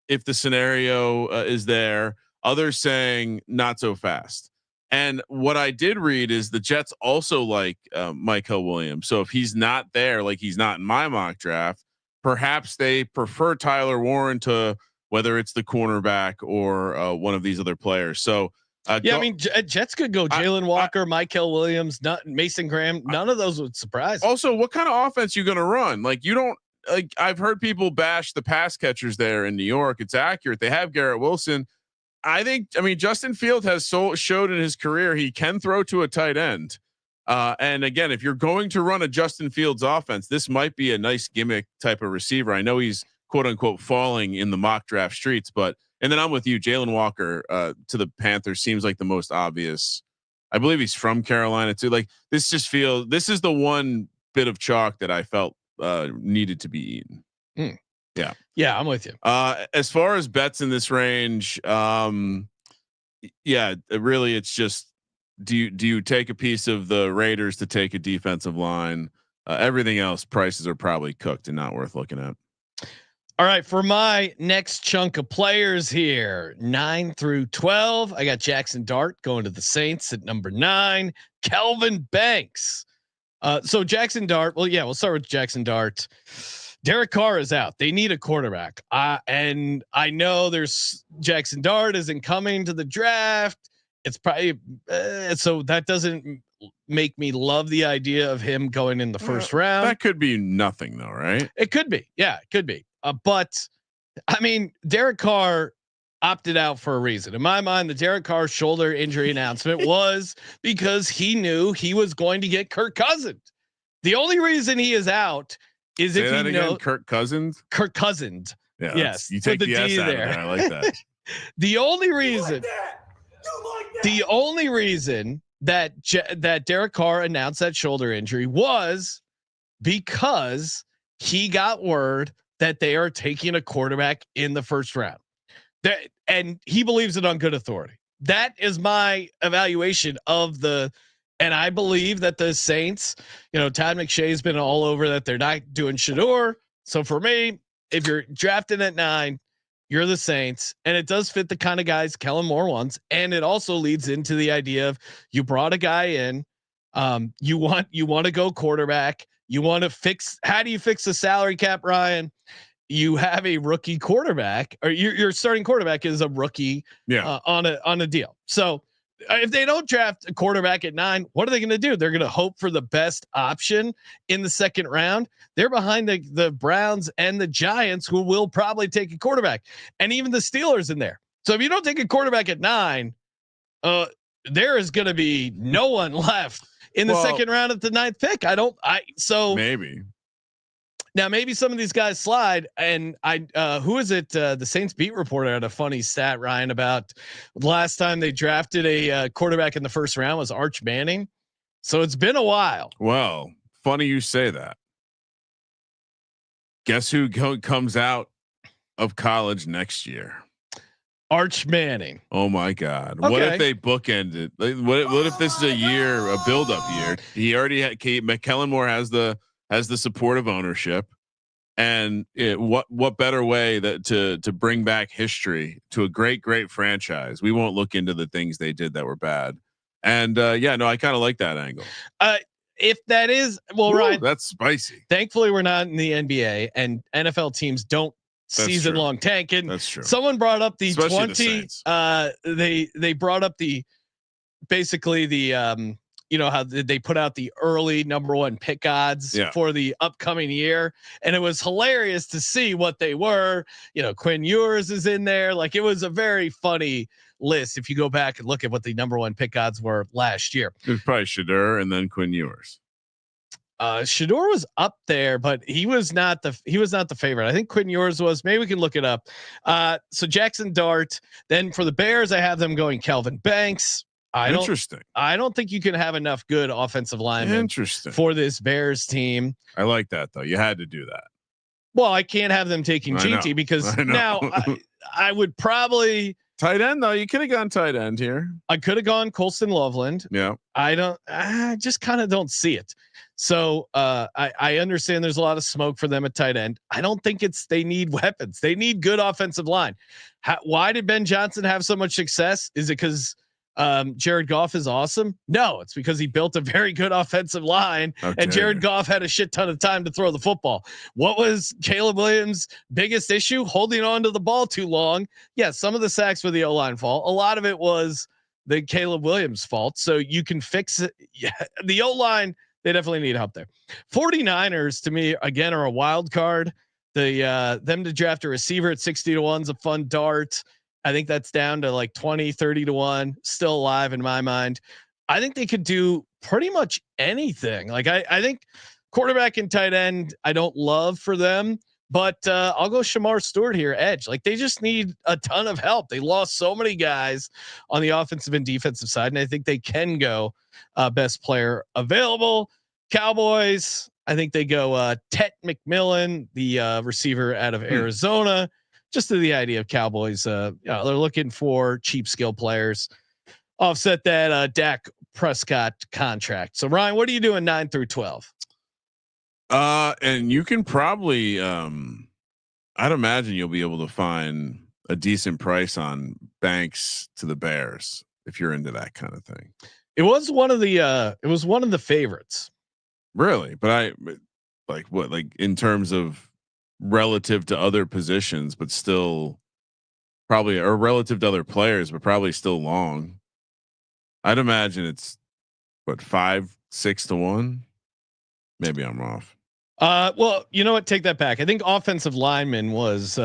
if the scenario is there. Others saying not so fast. And what I did read is the Jets also like Michael Williams. So if he's not there, like he's not in my mock draft, perhaps they prefer Tyler Warren to whether it's the cornerback or one of these other players. So I mean, Jets could go Jalen Walker, Mykel Williams, Mason Graham. None of those would surprise me. Also, what kind of offense you going to run? Like you don't like. I've heard people bash the pass catchers there in New York. It's accurate. They have Garrett Wilson. I mean, Justin Field has showed in his career he can throw to a tight end. And again, if you're going to run a Justin Fields offense, this might be a nice gimmick type of receiver. I know he's quote unquote falling in the mock draft streets, but. And then I'm with you, Jalen Walker to the Panthers seems like the most obvious. I believe he's from Carolina too. Like this is the one bit of chalk that I felt needed to be eaten. Yeah, I'm with you. As far as bets in this range, really, it's just do you take a piece of the Raiders to take a defensive line? Everything else, prices are probably cooked and not worth looking at. All right, for my next chunk of players here, 9 through 12, I got Jackson Dart going to the Saints at number 9. Kelvin Banks. So Jackson Dart. Well, yeah, we'll start with Jackson Dart. Derek Carr is out. They need a quarterback. And I know there's Jackson Dart isn't coming to the draft. It's probably so that doesn't make me love the idea of him going in the first round. That could be nothing though, right? It could be. Yeah, it could be. But I mean, Derek Carr opted out for a reason. In my mind, the Derek Carr shoulder injury announcement was because he knew he was going to get Kirk Cousins. The only reason he is out is if he knows Kirk Cousins. Kirk Cousins. Yeah, yes, you take the S out there. I like that. The only reason. The only reason that that Derek Carr announced that shoulder injury was because he got word that they are taking a quarterback in the first round. And he believes it on good authority. That is my evaluation of and I believe that the Saints, Todd McShay's been all over that they're not doing Shador. So for me, if you're drafting at 9, you're the Saints, and it does fit the kind of guys Kellen Moore wants. And it also leads into the idea of you brought a guy in, you want to go quarterback. You want to fix, how do you fix the salary cap, Ryan? You have a rookie quarterback, or your starting quarterback is a rookie on a deal. So if they don't draft a quarterback at 9, what are they going to do? They're going to hope for the best option in the second round. They're behind the Browns and the Giants, who will probably take a quarterback, and even the Steelers in there. So if you don't take a quarterback at 9, there is going to be no one left in the second round at the 9th pick. So maybe some of these guys slide. And who is it? The Saints beat reporter had a funny stat, Ryan, about last time they drafted a quarterback in the first round was Arch Manning. So it's been a while. Well, funny you say that. Guess who comes out of college next year? Arch Manning. Oh my God. Okay. What if they bookended? What if this is a build-up year? He already had Kellen Moore has the support of ownership, and what better way to bring back history to a great franchise? We won't look into the things they did that were bad. And I kind of like that angle. If that is, Ryan, that's spicy. Thankfully we're not in the NBA, and NFL teams don't season long tank. And that's true. Someone brought up the especially 20 they brought up basically how they put out the early number 1 pick odds for the upcoming year, and it was hilarious to see what they were. Quinn Ewers is in there. Like, it was a very funny list if you go back and look at what the number 1 pick odds were last year. It was probably Shador and then Quinn Ewers. Shador was up there, but he was not the favorite. I think Quinn Ewers was. Maybe we can look it up. So Jackson Dart. Then for the Bears, I have them going Kelvin Banks. I don't think you can have enough good offensive linemen for this Bears team. I like that though. You had to do that. Well, I can't have them taking GT because now I would probably tight end though. You could have gone tight end here. I could have gone Colston Loveland. Yeah. I just kind of don't see it. So I understand there's a lot of smoke for them at tight end. I don't think they need weapons. They need good offensive line. Why did Ben Johnson have so much success? Is it because Jared Goff is awesome. No, it's because he built a very good offensive line, and Jared Goff had a shit ton of time to throw the football. What was Caleb Williams' biggest issue? Holding on to the ball too long. Yeah, some of the sacks were the O-line fault. A lot of it was the Caleb Williams fault. So you can fix it. Yeah, the O-line, they definitely need help there. 49ers to me again are a wild card. Them to draft a receiver at 60-1 is a fun dart. I think that's down to like 20-30-1, still alive in my mind. I think they could do pretty much anything. Like I think quarterback and tight end, I don't love for them, but I'll go Shamar Stewart here, edge. Like they just need a ton of help. They lost so many guys on the offensive and defensive side, and I think they can go best player available. Cowboys, I think they go Tet McMillan, the receiver out of Arizona. Just to the idea of Cowboys, they're looking for cheap skill players. Offset that Dak Prescott contract. So Ryan, what are you doing 9 through 12? And you can probably, I'd imagine you'll be able to find a decent price on Banks to the Bears if you're into that kind of thing. It was one of the favorites. Really, but like in terms of relative to other positions, but still probably, or relative to other players, but probably still long. I'd imagine it's what 5-6-1. Maybe I'm off. Well, you know what? Take that back. I think offensive lineman was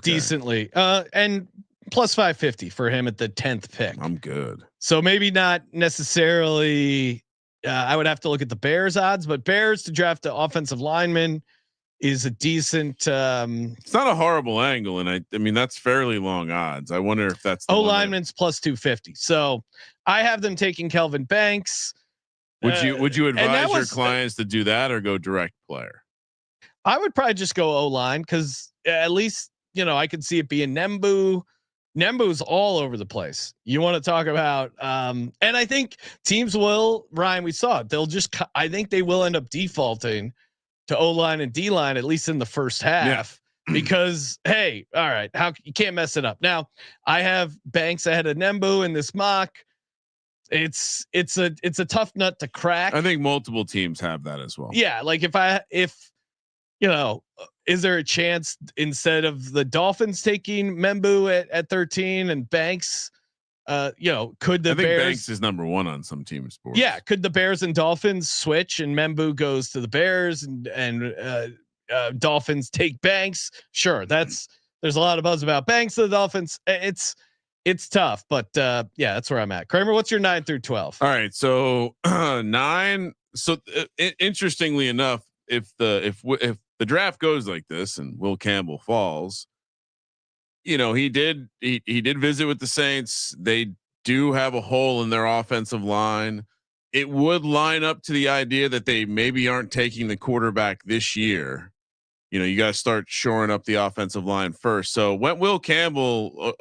decently and plus 550 for him at the 10th pick. I'm good. So maybe not necessarily. I would have to look at the Bears odds, but Bears to draft the offensive lineman is a decent. It's not a horrible angle, and I mean that's fairly long odds. I wonder if that's O lineman's plus 250. So I have them taking Kelvin Banks. Would you advise your clients to do that or go direct player? I would probably just go O line because at least I could see it being Nembu. Nembu's all over the place. You want to talk about, and I think teams will, Ryan, we saw it. I think they will end up defaulting to O line and D line, at least in the first half, because hey, all right, you can't mess it up. Now I have Banks ahead of Nembu in this mock. It's a tough nut to crack. I think multiple teams have that as well. Yeah. Like if is there a chance instead of the Dolphins taking Membu at 13 and Banks, could the Bears? Banks is number 1 on some team sports. Yeah. Could the Bears and Dolphins switch and Membu goes to the Bears and Dolphins take Banks? Sure. There's a lot of buzz about Banks to the Dolphins. It's tough, but yeah, that's where I'm at. Kramer, what's your 9 through 12? All right. So 9. So interestingly enough, if the draft goes like this and Will Campbell falls, he did visit with the Saints. They do have a hole in their offensive line. It would line up to the idea that they maybe aren't taking the quarterback this year. You got to start shoring up the offensive line first. So went Will Campbell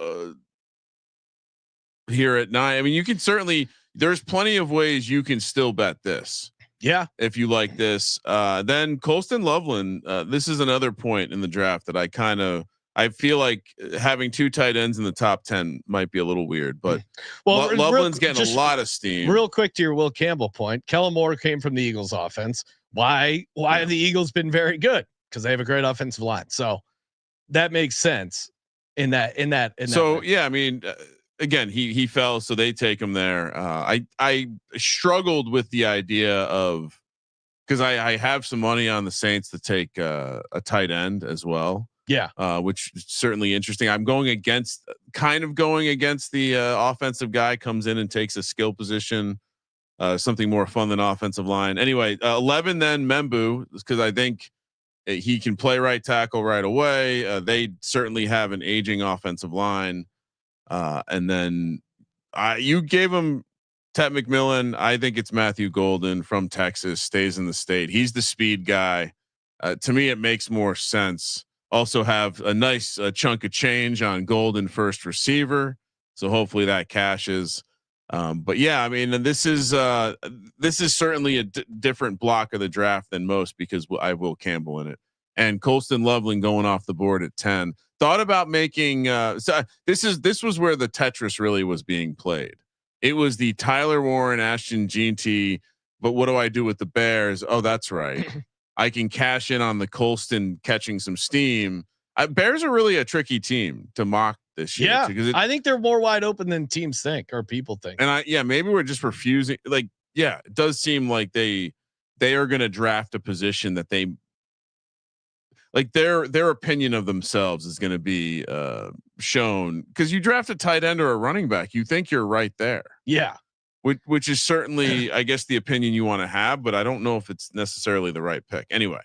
here at 9. I mean, you can certainly, there's plenty of ways you can still bet this. Yeah. If you like this, then Colston Loveland, this is another point in the draft that I feel like having 2 tight ends in the top 10 might be a little weird, but Loveland's getting a lot of steam. Real quick to your Will Campbell point, Kellen Moore came from the Eagles offense. Why have the Eagles been very good? Because they have a great offensive line. So that makes sense in that. So yeah, I mean, again, he fell, so they take him there. I struggled with the idea of, because I have some money on the Saints to take a tight end as well. Yeah, which is certainly interesting. I'm going against the offensive guy, comes in and takes a skill position, something more fun than offensive line. Anyway, 11 then Membu, because I think he can play right tackle right away. They certainly have an aging offensive line. And then you gave him Tet McMillan. I think it's Matthew Golden from Texas, stays in the state. He's the speed guy. To me, it makes more sense. Also have a nice chunk of change on Golden first receiver. So hopefully that cashes. But yeah, I mean, this is certainly a different block of the draft than most because I have Will Campbell in it. and Colston Loveland going off the board at 10. Thought about making so this was where the Tetris really was being played. It was the Tyler Warren, Ashton Jeanty, but what do I do with the Bears? Oh, that's right. I can cash in on the Colston catching some steam. Bears are really a tricky team to mock this year. Yeah, I think they're more wide open than teams think or people think. And maybe we're just refusing. Like, yeah, it does seem like they are going to draft a position that they like their opinion of themselves is going to be shown because you draft a tight end or a running back, you think you're right there. Yeah. Which is certainly, I guess, the opinion you want to have, but I don't know if it's necessarily the right pick. Anyway,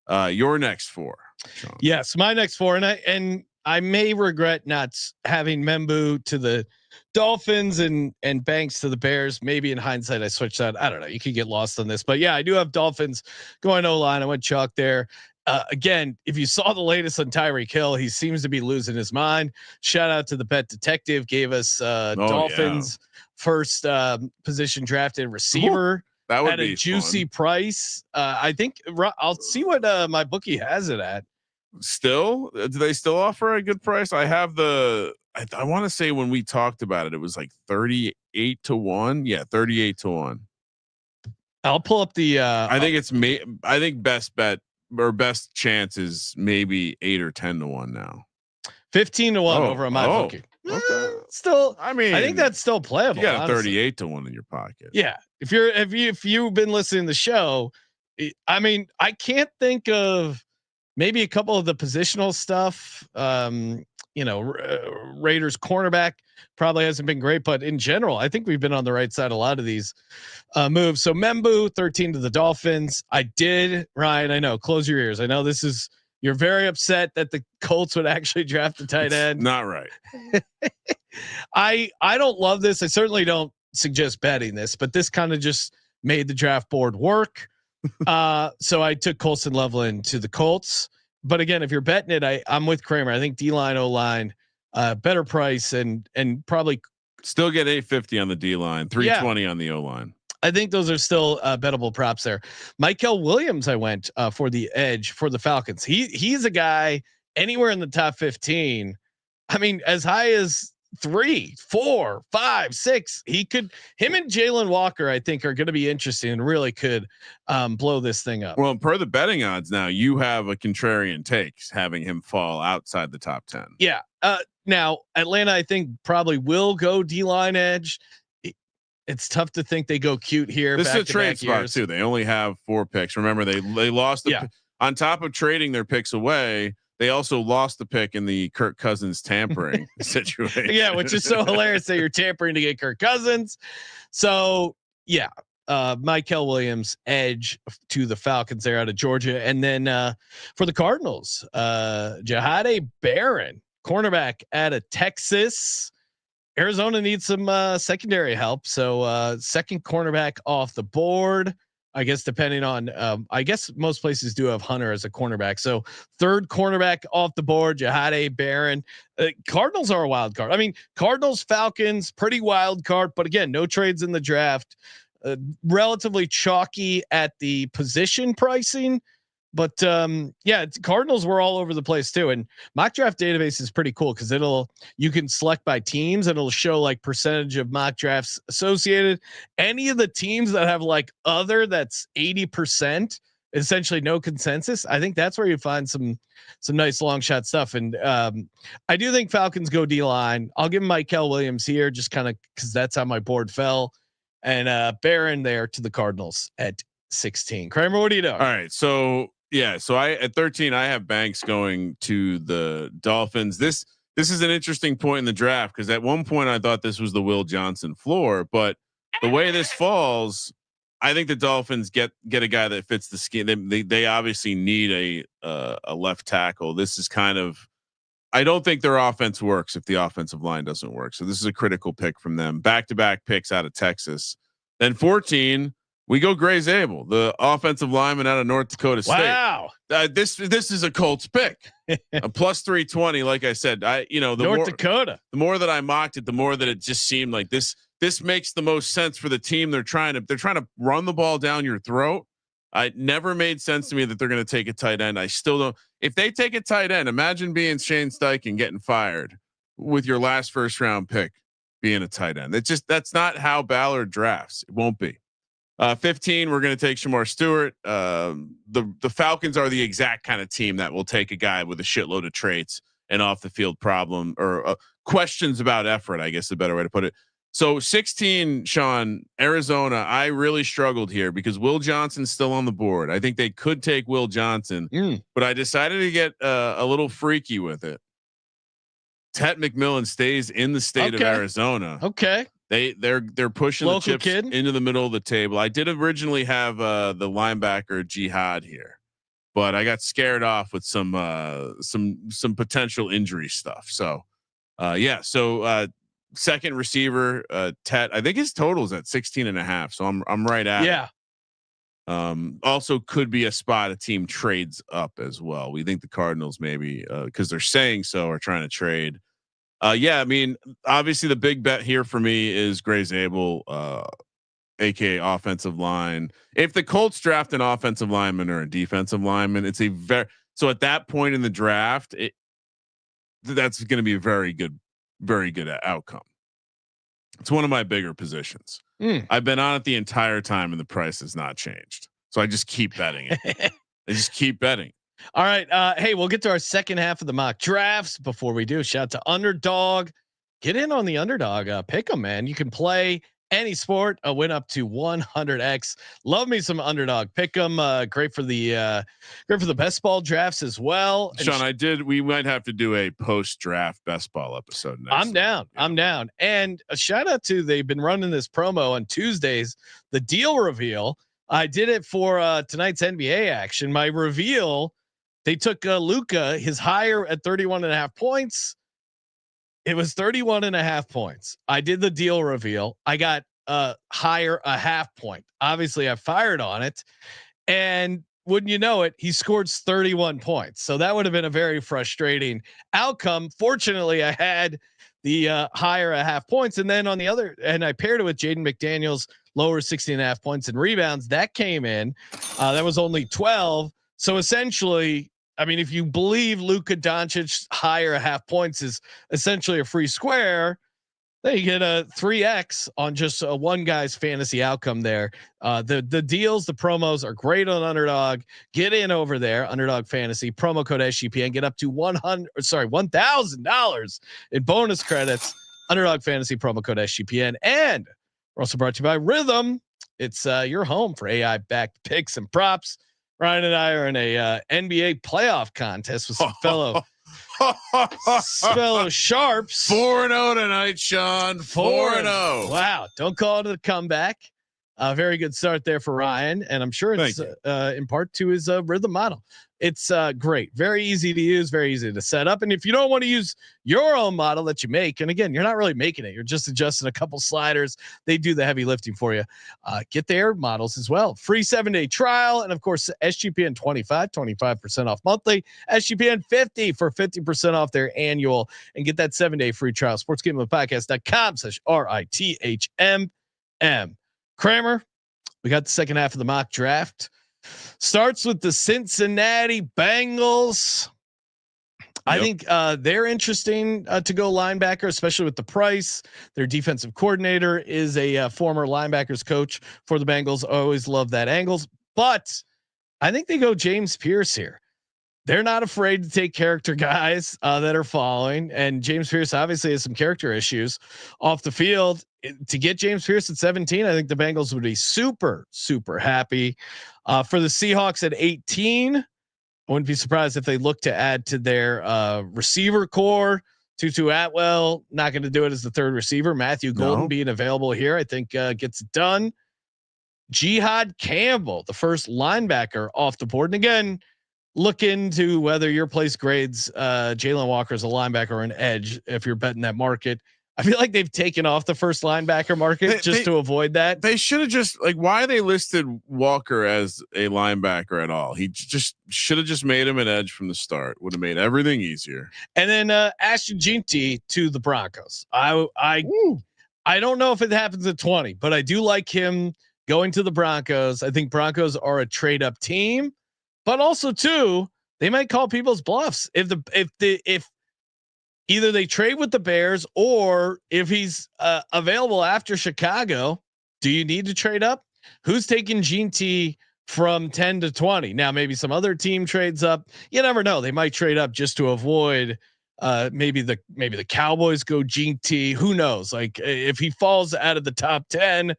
your next 4. Sean. Yes, my next 4, and I may regret not having Membu to the Dolphins and Banks to the Bears. Maybe in hindsight, I switched that. I don't know. You could get lost on this, but yeah, I do have Dolphins going O-line. I went chalk there. Again, if you saw the latest on Tyreek Hill, he seems to be losing his mind. Shout out to the Bet Detective, gave us Dolphins first position drafted receiver. That would at be a juicy fun. Price. I think I'll see what my bookie has it at. Still, do they still offer a good price? I have I want to say when we talked about it, it was like 38 to 1. Yeah, 38 to 1. I'll pull up the. I think I think best bet or best chance is maybe 8 or 10 to 1 now. 15 to 1 over on my bookie. Okay. Still, I mean, I think that's still playable. You got a 38 to 1 in your pocket. Yeah. If you've been listening to the show, I mean, I can't think of maybe a couple of the positional stuff. Raiders cornerback probably hasn't been great, but in general, I think we've been on the right side. A lot of these moves. So Membu 13 to the Dolphins. I did, Ryan. I know. Close your ears. I know this is. You're very upset that the Colts would actually draft a tight end. Not right. I don't love this. I certainly don't suggest betting this, but this kind of just made the draft board work. So I took Colston Loveland to the Colts. But again, if you're betting it, I'm with Kramer. I think D-line, O-line, better price and probably still get 850 on the D-line, 320 on the O-line. I think those are still bettable props there. Michael Williams, I went for the edge for the Falcons. He's a guy anywhere in the top 15. I mean, as high as 3, 4, 5, 6. Him and Jalen Walker, I think, are going to be interesting and really could blow this thing up. Well, per the betting odds now, you have a contrarian take having him fall outside the top 10. Yeah. Now Atlanta, I think probably will go D-line edge. It's tough to think they go cute here. This is a trade spot too. They only have 4 picks. Remember, they lost on top of trading their picks away. They also lost the pick in the Kirk Cousins tampering situation. Yeah, which is so hilarious that you're tampering to get Kirk Cousins. So yeah, Michael Williams edge to the Falcons there out of Georgia, and then for the Cardinals, Jahade Barron, cornerback out of Texas. Arizona needs some secondary help. So second cornerback off the board, I guess, depending on, I guess most places do have Hunter as a cornerback. So third cornerback off the board, Jahade Barron. Cardinals are a wild card. I mean, Cardinals, Falcons, pretty wild card, but again, no trades in the draft, relatively chalky at the position pricing. But Cardinals were all over the place too. And mock draft database is pretty cool because you can select by teams and it'll show like percentage of mock drafts associated. Any of the teams that have like that's 80%, essentially no consensus. I think that's where you find some nice long shot stuff. And I do think Falcons go D-line. I'll give Michael Williams here just kind of because that's how my board fell. And Barron there to the Cardinals at 16. Kramer, what do you know? All right. So I at 13, I have Banks going to the Dolphins. This is an interesting point in the draft because at one point I thought this was the Will Johnson floor, but the way this falls, I think the Dolphins get a guy that fits the scheme. They obviously need a left tackle. This is kind of, I don't think their offense works if the offensive line doesn't work. So this is a critical pick from them. Back-to-back picks out of Texas. Then 14. We go Gray Zabel, the offensive lineman out of North Dakota State. Wow. This is a Colts pick. A plus 320. Like I said, Dakota. The more that I mocked it, the more that it just seemed like this makes the most sense for the team. They're trying to run the ball down your throat. I never made sense to me that they're going to take a tight end. I still don't. If they take a tight end, imagine being Shane Steichen getting fired with your last first round pick being a tight end. That's not how Ballard drafts. It won't be. 15. We're going to take Shamar Stewart. The Falcons are the exact kind of team that will take a guy with a shitload of traits and off the field problem or questions about effort. I guess the better way to put it. So 16, Sean, Arizona. I really struggled here because Will Johnson's still on the board. I think they could take Will Johnson, but I decided to get a little freaky with it. Tet McMillan stays in the state of Arizona. Okay. They're pushing Local the chips kid into the middle of the table. I did originally have the linebacker Jihad here, but I got scared off with some potential injury stuff. So second receiver Tet, I think his total is at 16.5. So I'm right at it. Also could be a spot a team trades up as well. We think the Cardinals maybe because they're saying so are trying to trade. I mean, obviously the big bet here for me is Gray Zabel, aka offensive line. If the Colts draft an offensive lineman or a defensive lineman, it's so at that point in the draft, that's going to be a very good outcome. It's one of my bigger positions. I've been on it the entire time and the price has not changed. So I just keep betting it. I just keep betting. All right. Hey, we'll get to our second half of the mock drafts. Before we do, shout out to Underdog. Get in on the Underdog. Pick 'em, man. You can play any sport. A win up to 100x. Love me some Underdog. Pick 'em. Great for the best ball drafts as well. And Sean, we might have to do a post draft best ball episode next. I'm down. Yeah. I'm down. And a shout out to they've been running this promo on Tuesdays. The deal reveal. I did it for tonight's NBA action. My reveal. They took Luka, his higher at 31.5 points. It was 31.5 points. I did the deal reveal. I got higher a half point. Obviously I fired on it and wouldn't you know it, he scored 31 points. So that would have been a very frustrating outcome. Fortunately I had the higher a half points. And then on the other, and I paired it with Jaden McDaniels lower 16.5 points and rebounds that came in. That was only 12. So essentially, I mean, if you believe Luka Doncic higher a half points is essentially a free square, then you get a 3x on just one guy's fantasy outcome there. The deals, the promos are great on Underdog. Get in over there, Underdog Fantasy promo code SGPN. Get up to $1,000 in bonus credits. Underdog Fantasy promo code SGPN, and we're also brought to you by Rhythm. It's your home for AI backed picks and props. Ryan and I are in a NBA playoff contest with some fellow Sharpes. 4-0 tonight, Sean. 4-0. Wow. Don't call it a comeback. Very good start there for Ryan. And I'm sure it's in part to his Rhythm model. It's great. Very easy to use, very easy to set up. And if you don't want to use your own model that you make, and again, you're not really making it, you're just adjusting a couple sliders. They do the heavy lifting for you. Get their models as well. Free 7-day trial. And of course, SGPN 25% off monthly, SGPN 50 for 50% off their annual, and get that 7-day free trial. sportsgamblingpodcast.com/RITHMM. Kramer, we got the second half of the mock draft. Starts with the Cincinnati Bengals. I think they're interesting to go linebacker, especially with the price. Their defensive coordinator is a former linebackers coach for the Bengals. I always love that angles, but I think they go James Pierce here. They're not afraid to take character guys that are following, and James Pierce obviously has some character issues off the field. To get James Pierce at 17, I think the Bengals would be super, super happy. For the Seahawks at 18, I wouldn't be surprised if they look to add to their receiver core. Tutu Atwell, not going to do it as the third receiver. Matthew Golden being available here, I think gets it done. Jihad Campbell, the first linebacker off the board. And again, look into whether your place grades Jalen Walker as a linebacker or an edge if you're betting that market. I feel like they've taken off the first linebacker market to avoid that. They should have just why they listed Walker as a linebacker at all. He just should have just made him an edge from the start. Would have made everything easier. And then Ashton Jeanty to the Broncos. I don't know if it happens at 20, but I do like him going to the Broncos. I think Broncos are a trade up team, but also too, they might call people's bluffs if either they trade with the Bears or if he's available after Chicago. Do you need to trade up? Who's taking Gene T from 10 to 20? Now maybe some other team trades up. You never know. They might trade up just to avoid maybe the Cowboys go Gene T. Who knows? Like if he falls out of the top 10,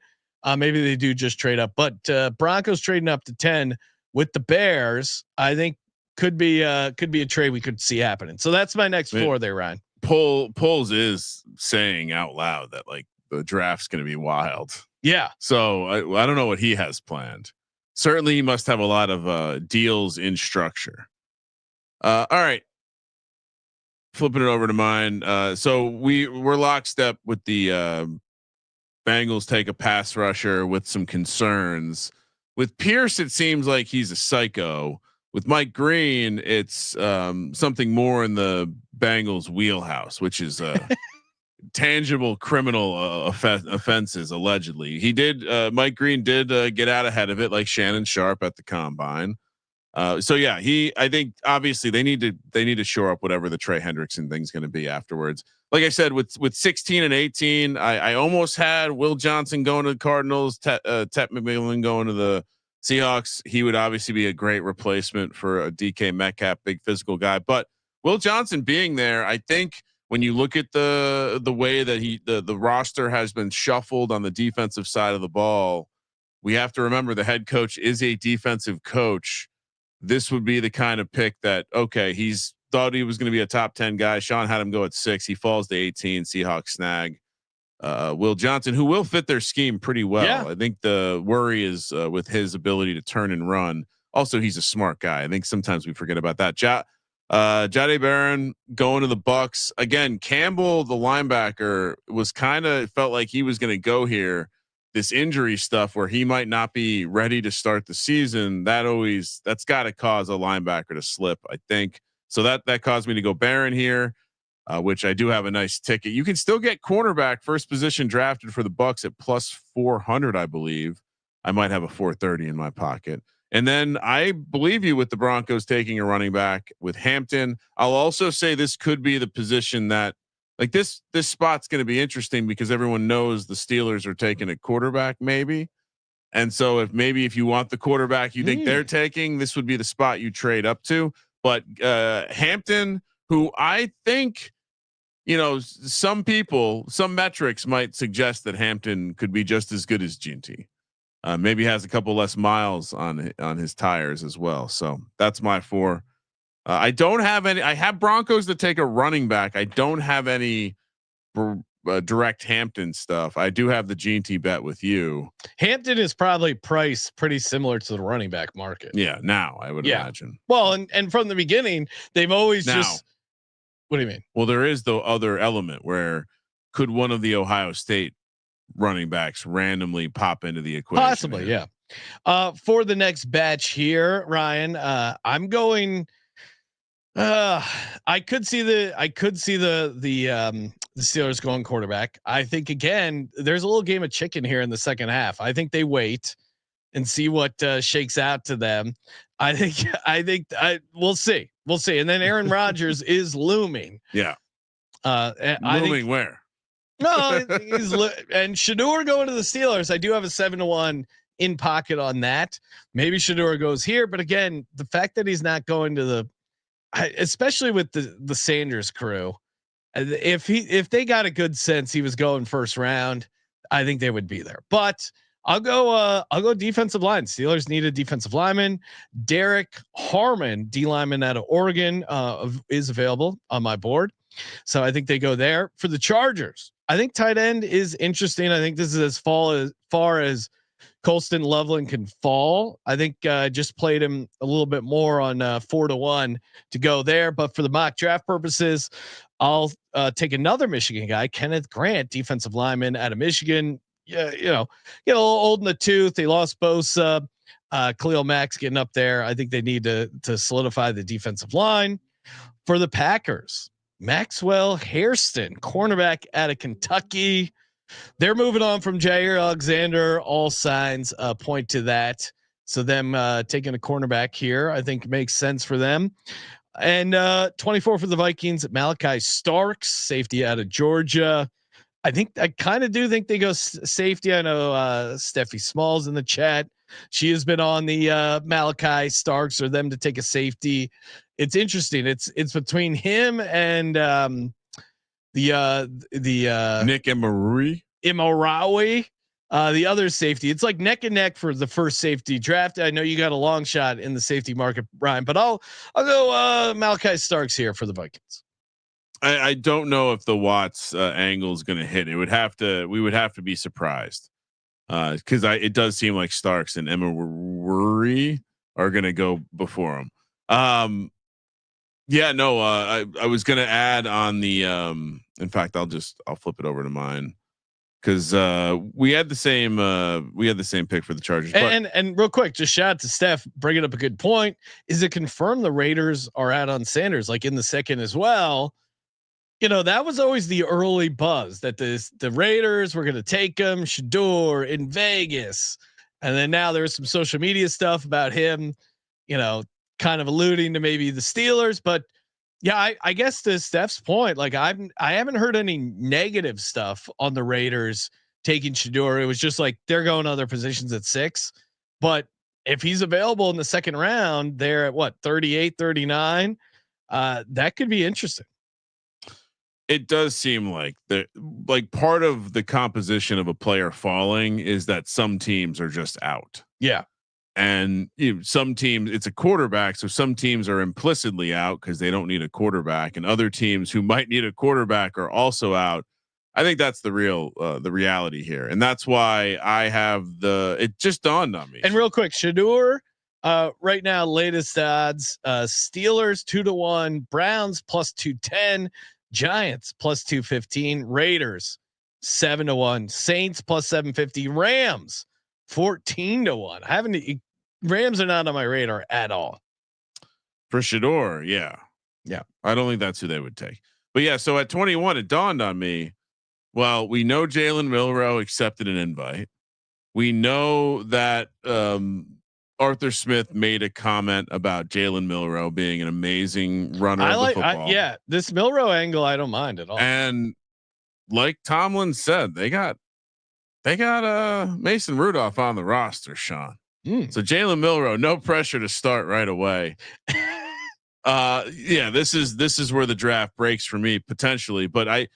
maybe they do just trade up. But Broncos trading up to 10 with the Bears, I think could be a trade we could see happening. So that's my next four there, Ryan. Polls is saying out loud that like the draft's going to be wild. Yeah. So I don't know what he has planned. Certainly he must have a lot of deals in structure. All right. Flipping it over to mine. So we're lockstep with the Bengals take a pass rusher with some concerns. With Pierce, it seems like he's a psycho. With Mike Green, it's something more in the Bengals wheelhouse, which is tangible criminal offenses. Allegedly, Mike Green did get out ahead of it, like Shannon Sharpe at the combine. So yeah, I think obviously they need to shore up whatever the Trey Hendrickson thing's going to be afterwards. Like I said, with 16 and 18, I almost had Will Johnson going to the Cardinals, Tet McMillan going to the Seahawks. He would obviously be a great replacement for a DK Metcalf, big physical guy. But Will Johnson being there, I think when you look at the way that the roster has been shuffled on the defensive side of the ball, we have to remember the head coach is a defensive coach. This would be the kind of pick that, okay, he's thought he was going to be a top 10 guy. Sean had him go at 6. He falls to 18. Seahawks snag Will Johnson, who will fit their scheme pretty well. Yeah. I think the worry is with his ability to turn and run. Also, he's a smart guy. I think sometimes we forget about that. Jade Barron going to the Bucks again. Campbell, the linebacker, was felt like he was going to go here. This injury stuff where he might not be ready to start the season. That's got to cause a linebacker to slip, I think. So that caused me to go Barron here. Which I do have a nice ticket. You can still get cornerback first position drafted for the Bucks at plus 400, I believe. I might have a 430 in my pocket. And then I believe you with the Broncos taking a running back with Hampton. I'll also say this could be the position that like this spot's going to be interesting because everyone knows the Steelers are taking a quarterback maybe. And so if you want the quarterback you think they're taking, this would be the spot you trade up to. But Hampton, who I think, some metrics might suggest that Hampton could be just as good as Ginty. Maybe has a couple less miles on his tires as well. So that's my 4. I don't have any. I have Broncos that take a running back. I don't have any direct Hampton stuff. I do have the Ginty bet with you. Hampton is probably priced pretty similar to the running back market. Yeah. Now I would imagine. Well, and from the beginning, they've always just. What do you mean? Well, there is the other element where could one of the Ohio State running backs randomly pop into the equation? Possibly, here? Yeah. For the next batch here, Ryan, I'm going. I could see the Steelers going quarterback. I think again, there's a little game of chicken here in the second half. I think they wait and see what shakes out to them. I think we'll see. And then Aaron Rodgers is looming. Yeah. Looming where? No, and Shador going to the Steelers. I do have a 7-1 in pocket on that. Maybe Shador goes here, but again, the fact that he's not going to especially with the Sanders crew, if they got a good sense he was going first round, I think they would be there. But I'll go defensive line. Steelers need a defensive lineman. Derek Harmon, D lineman out of Oregon, is available on my board. So I think they go there. For the Chargers, I think tight end is interesting. I think this is as far as Colston Loveland can fall. I think just played him a little bit more on 4-1 to go there. But for the mock draft purposes, I'll take another Michigan guy, Kenneth Grant, defensive lineman out of Michigan. Yeah, get a little old in the tooth. They lost Bosa, Khalil Mack's getting up there. I think they need to solidify the defensive line. For the Packers, Maxwell Hairston, cornerback out of Kentucky. they're moving on from Jair Alexander. All signs point to that. So them taking a cornerback here, I think makes sense for them. And 24 for the Vikings, Malachi Starks, safety out of Georgia. I kind of do think they go safety. I know Steffi Smalls in the chat. She has been on the Malachi Starks or them to take a safety. It's interesting. It's between him and the Nick Imarawi, the other safety. It's like neck and neck for the first safety draft. I know you got a long shot in the safety market, Brian, but I'll go Malachi Starks here for the Vikings. I don't know if the Watts angle is going to hit. We would have to be surprised because it does seem like Starks and Imarawi are going to go before him. I was going to add on the. In fact, I'll flip it over to mine because we had the same pick for the Chargers. And real quick, just shout out to Steph bringing up a good point. Is it confirmed the Raiders are out on Sanders like in the second as well? You know, that was always the early buzz that the Raiders were going to take him, Shador in Vegas. And then now there's some social media stuff about him, you know, kind of alluding to maybe the Steelers, but yeah, I guess to Steph's point, like I haven't heard any negative stuff on the Raiders taking Shador. It was just like, they're going other positions at 6, but if he's available in the second round, they're at what, 38, 39. That could be interesting. It does seem like part of the composition of a player falling is that some teams are just out. Yeah. And some teams, it's a quarterback. So some teams are implicitly out because they don't need a quarterback, and other teams who might need a quarterback are also out. I think that's the reality here. And that's why I have it just dawned on me. And real quick, Shador, right now, latest odds, Steelers 2-1, Browns +210, Giants +215, Raiders 7-1, Saints +750, Rams 14-1. Rams are not on my radar at all. For Shador, yeah. I don't think that's who they would take. But yeah, so at 21, it dawned on me. Well, we know Jalen Milroe accepted an invite. We know that Arthur Smith made a comment about Jalen Milroe being an amazing runner of the football. This Milroe angle, I don't mind at all. And like Tomlin said, they got Mason Rudolph on the roster, Sean. So Jalen Milroe, no pressure to start right away. This is where the draft breaks for me potentially. But I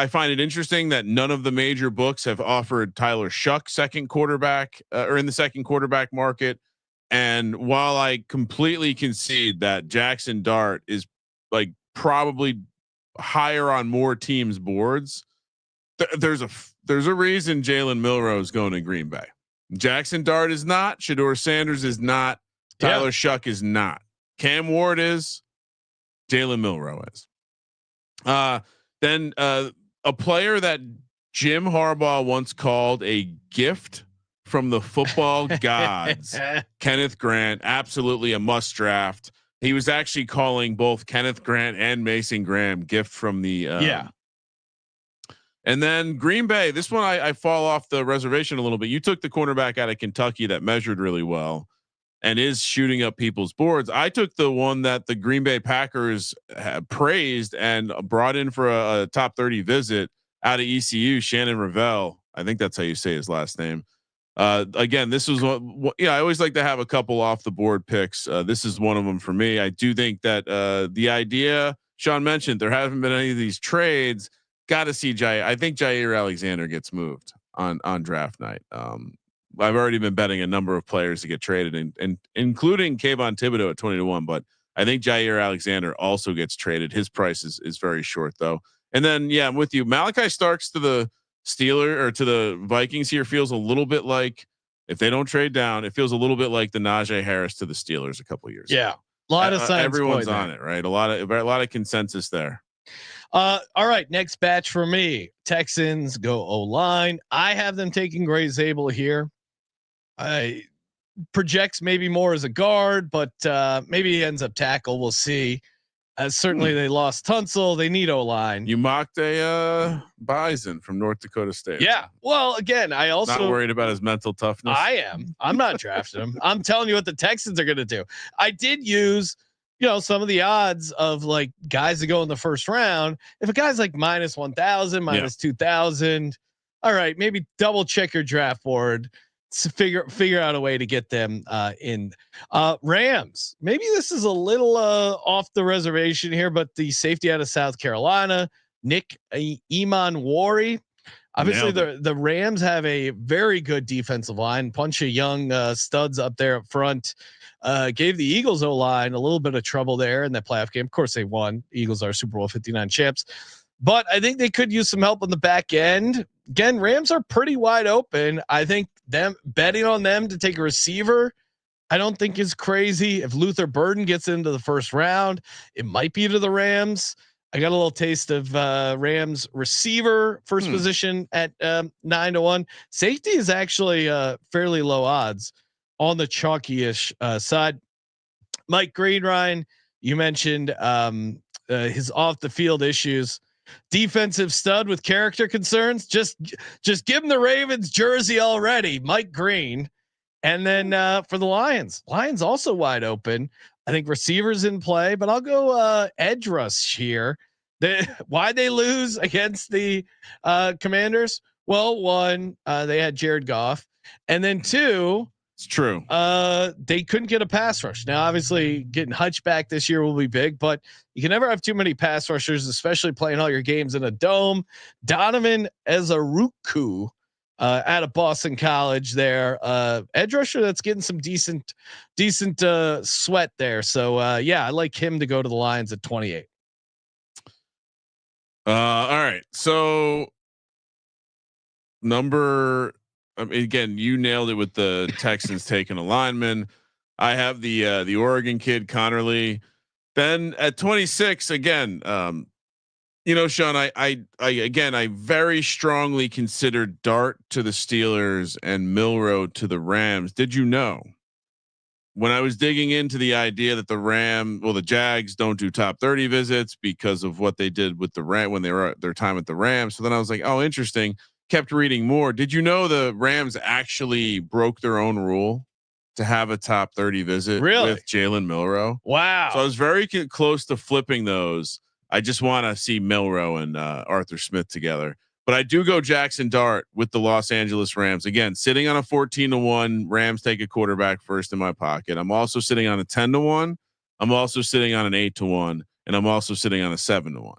find it interesting that none of the major books have offered Tyler Shuck second quarterback or in the second quarterback market. And while I completely concede that Jackson Dart is like probably higher on more teams' boards, there's a reason Jalen Milroe is going to Green Bay. Jackson Dart is not. Shador Sanders is not. Tyler Shuck is not. Cam Ward is. Jalen Milroe is. Then a player that Jim Harbaugh once called a gift from the football gods, Kenneth Grant, absolutely a must draft. He was actually calling both Kenneth Grant and Mason Graham gift from the And then Green Bay, this one I fall off the reservation a little bit. You took the cornerback out of Kentucky that measured really well and is shooting up people's boards. I took the one that the Green Bay Packers have praised and brought in for a top 30 visit out of ECU, Shannon Ravel. I think that's how you say his last name. Again, this was I always like to have a couple off the board picks. This is one of them for me. I do think that the idea Sean mentioned, there haven't been any of these trades. Got to see I think Jair Alexander gets moved on draft night. I've already been betting a number of players to get traded, and including Kayvon Thibodeau at 20-1. But I think Jair Alexander also gets traded. His price is very short though. And then I'm with you. Malachi Starks to the Steelers or to the Vikings here feels a little bit like, if they don't trade down, it feels a little bit like the Najee Harris to the Steelers a couple years ago. A lot of science. Everyone's on it, right? A lot of consensus there. All right, next batch for me. Texans go O-line. I have them taking Gray Zabel here. I projects maybe more as a guard, but maybe he ends up tackle. We'll see. Certainly they lost Tunsil. They need O-line. You mocked a Bison from North Dakota State. Yeah. Well, again, I also not worried about his mental toughness. I am. I'm not drafting him. I'm telling you what the Texans are going to do. I did use, some of the odds of like guys that go in the first round. If a guy's like minus 1,000, minus 2,000, all right, maybe double check your draft board to figure out a way to get them in. Rams. Maybe this is a little off the reservation here, but the safety out of South Carolina, Nick Iman-Wari. Obviously, the Rams have a very good defensive line, bunch of young studs up there up front. Gave the Eagles O-line a little bit of trouble there in that playoff game. Of course, they won. Eagles are Super Bowl 59 champs, but I think they could use some help on the back end. Again, Rams are pretty wide open. I think them betting on them to take a receiver, I don't think is crazy. If Luther Burden gets into the first round, it might be to the Rams. I got a little taste of Rams receiver first position at 9-1. Safety is actually fairly low odds on the chalky-ish side. Mike Green, Ryan, you mentioned his off the field issues. Defensive stud with character concerns. Just give him the Ravens jersey already, Mike Green. And then for the Lions also wide open. I think receivers in play, but I'll go edge rush here. Why they lose against the Commanders? Well, one, they had Jared Goff, and then two, it's true. They couldn't get a pass rush. Now, obviously, getting Hutch back this year will be big, but you can never have too many pass rushers, especially playing all your games in a dome. Donovan Ezaruku out of Boston College there, edge rusher that's getting some decent sweat there. So I like him to go to the Lions at 28. All right. So again, you nailed it with the Texans taking a lineman. I have the Oregon kid Connerly. Then at 26, again, Sean, I very strongly considered Dart to the Steelers and Milroe to the Rams. Did you know when I was digging into the idea that the Jags don't do top 30 visits because of what they did with the Ram when they were at their time at the Rams. So then I was like, oh, interesting. Kept reading more. Did you know the Rams actually broke their own rule to have a top 30 visit with Jalen Milroe? Wow. So I was very close to flipping those. I just want to see Milroe and Arthur Smith together, but I do go Jackson Dart with the Los Angeles Rams. Again, sitting on a 14-1 Rams take a quarterback first in my pocket. I'm also sitting on a 10-1. I'm also sitting on an 8-1, and I'm also sitting on a 7-1.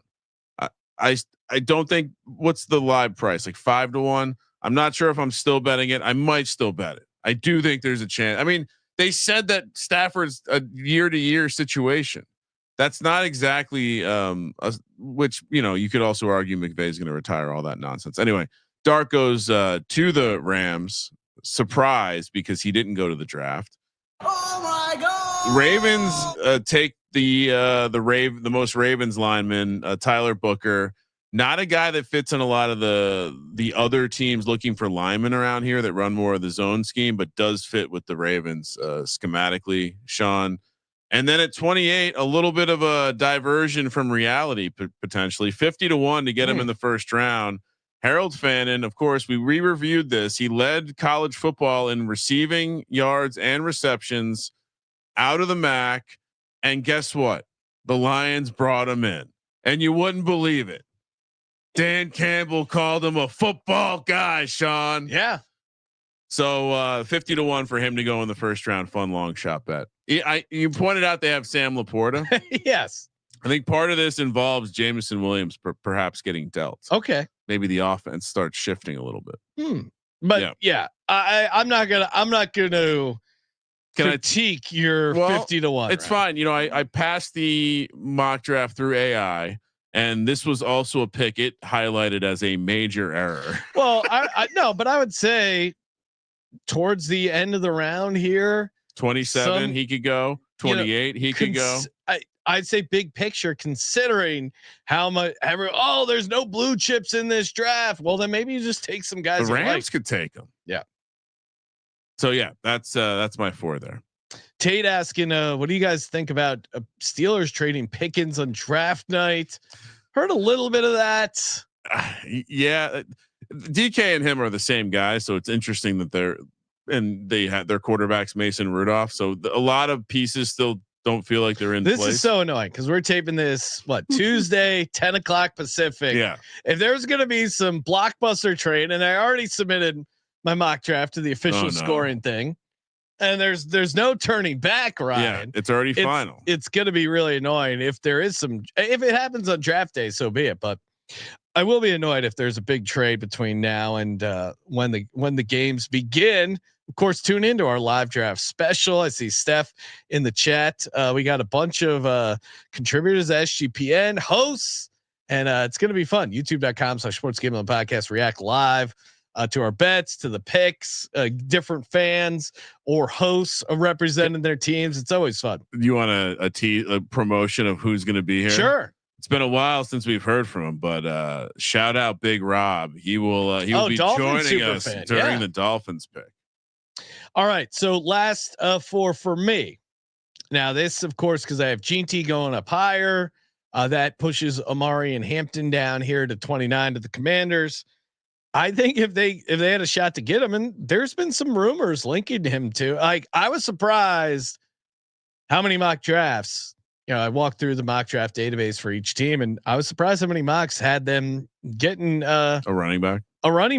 I don't think what's the live price, like 5-1. I'm not sure if I'm still betting it. I might still bet it. I do think there's a chance. I mean, they said that Stafford's a year-to-year situation. That's not exactly which, you could also argue McVay's going to retire, all that nonsense. Anyway, Dart goes to the Rams. Surprise, because he didn't go to the draft. Oh my God! Ravens take the most Ravens lineman, Tyler Booker. Not a guy that fits in a lot of the other teams looking for linemen around here that run more of the zone scheme, but does fit with the Ravens schematically, Sean. And then at 28, a little bit of a diversion from reality, potentially 50-1 to get him in the first round. Harold Fannin, of course, we re-reviewed this. He led college football in receiving yards and receptions out of the MAC. And guess what? The Lions brought him in, and you wouldn't believe it. Dan Campbell called him a football guy, Sean. Yeah. So 50-1 for him to go in the first round. Fun long shot bet. You pointed out they have Sam Laporta. Yes. I think part of this involves Jameson Williams perhaps getting dealt. Okay. Maybe the offense starts shifting a little bit. But I'm not gonna critique your 50-1. It's fine. I passed the mock draft through AI, and this was also a pick it highlighted as a major error. Well, I no, but I would say towards the end of the round here, 27 he could go, 28 he could go. I'd say big picture, considering how much there's no blue chips in this draft. Well, then maybe you just take some guys. The Rams could take them. Yeah. So yeah, that's my 4 there. Tate asking, what do you guys think about Steelers trading Pickens on draft night? Heard a little bit of that. Yeah, DK and him are the same guy, so it's interesting that they had their quarterbacks Mason Rudolph. So a lot of pieces still don't feel like they're in this place. Is so annoying because we're taping this Tuesday 10:00 Pacific. Yeah, if there's gonna be some blockbuster trade, and I already submitted my mock draft to the official scoring thing, and there's no turning back, Ryan. Yeah, it's already final. It's gonna be really annoying if there is if it happens on draft day, so be it. But I will be annoyed if there's a big trade between now and when the games begin. Of course, tune into our live draft special. I see Steph in the chat. We got a bunch of contributors, SGPN hosts, and it's going to be fun. YouTube.com/sportsgambling podcast. React live to our bets, to the picks, different fans or hosts representing their teams. It's always fun. You want a promotion of who's going to be here? Sure. It's been a while since we've heard from him, but shout out Big Rob. He will be Dolphins joining us during the Dolphins pick. All right. So last for me. Now this, of course, because I have GT going up higher, that pushes Amari and Hampton down here to 29 to the Commanders. I think if they had a shot to get him, and there's been some rumors linking him to, like, I was surprised how many mock drafts. I walked through the mock draft database for each team, and I was surprised how many mocks had them getting a running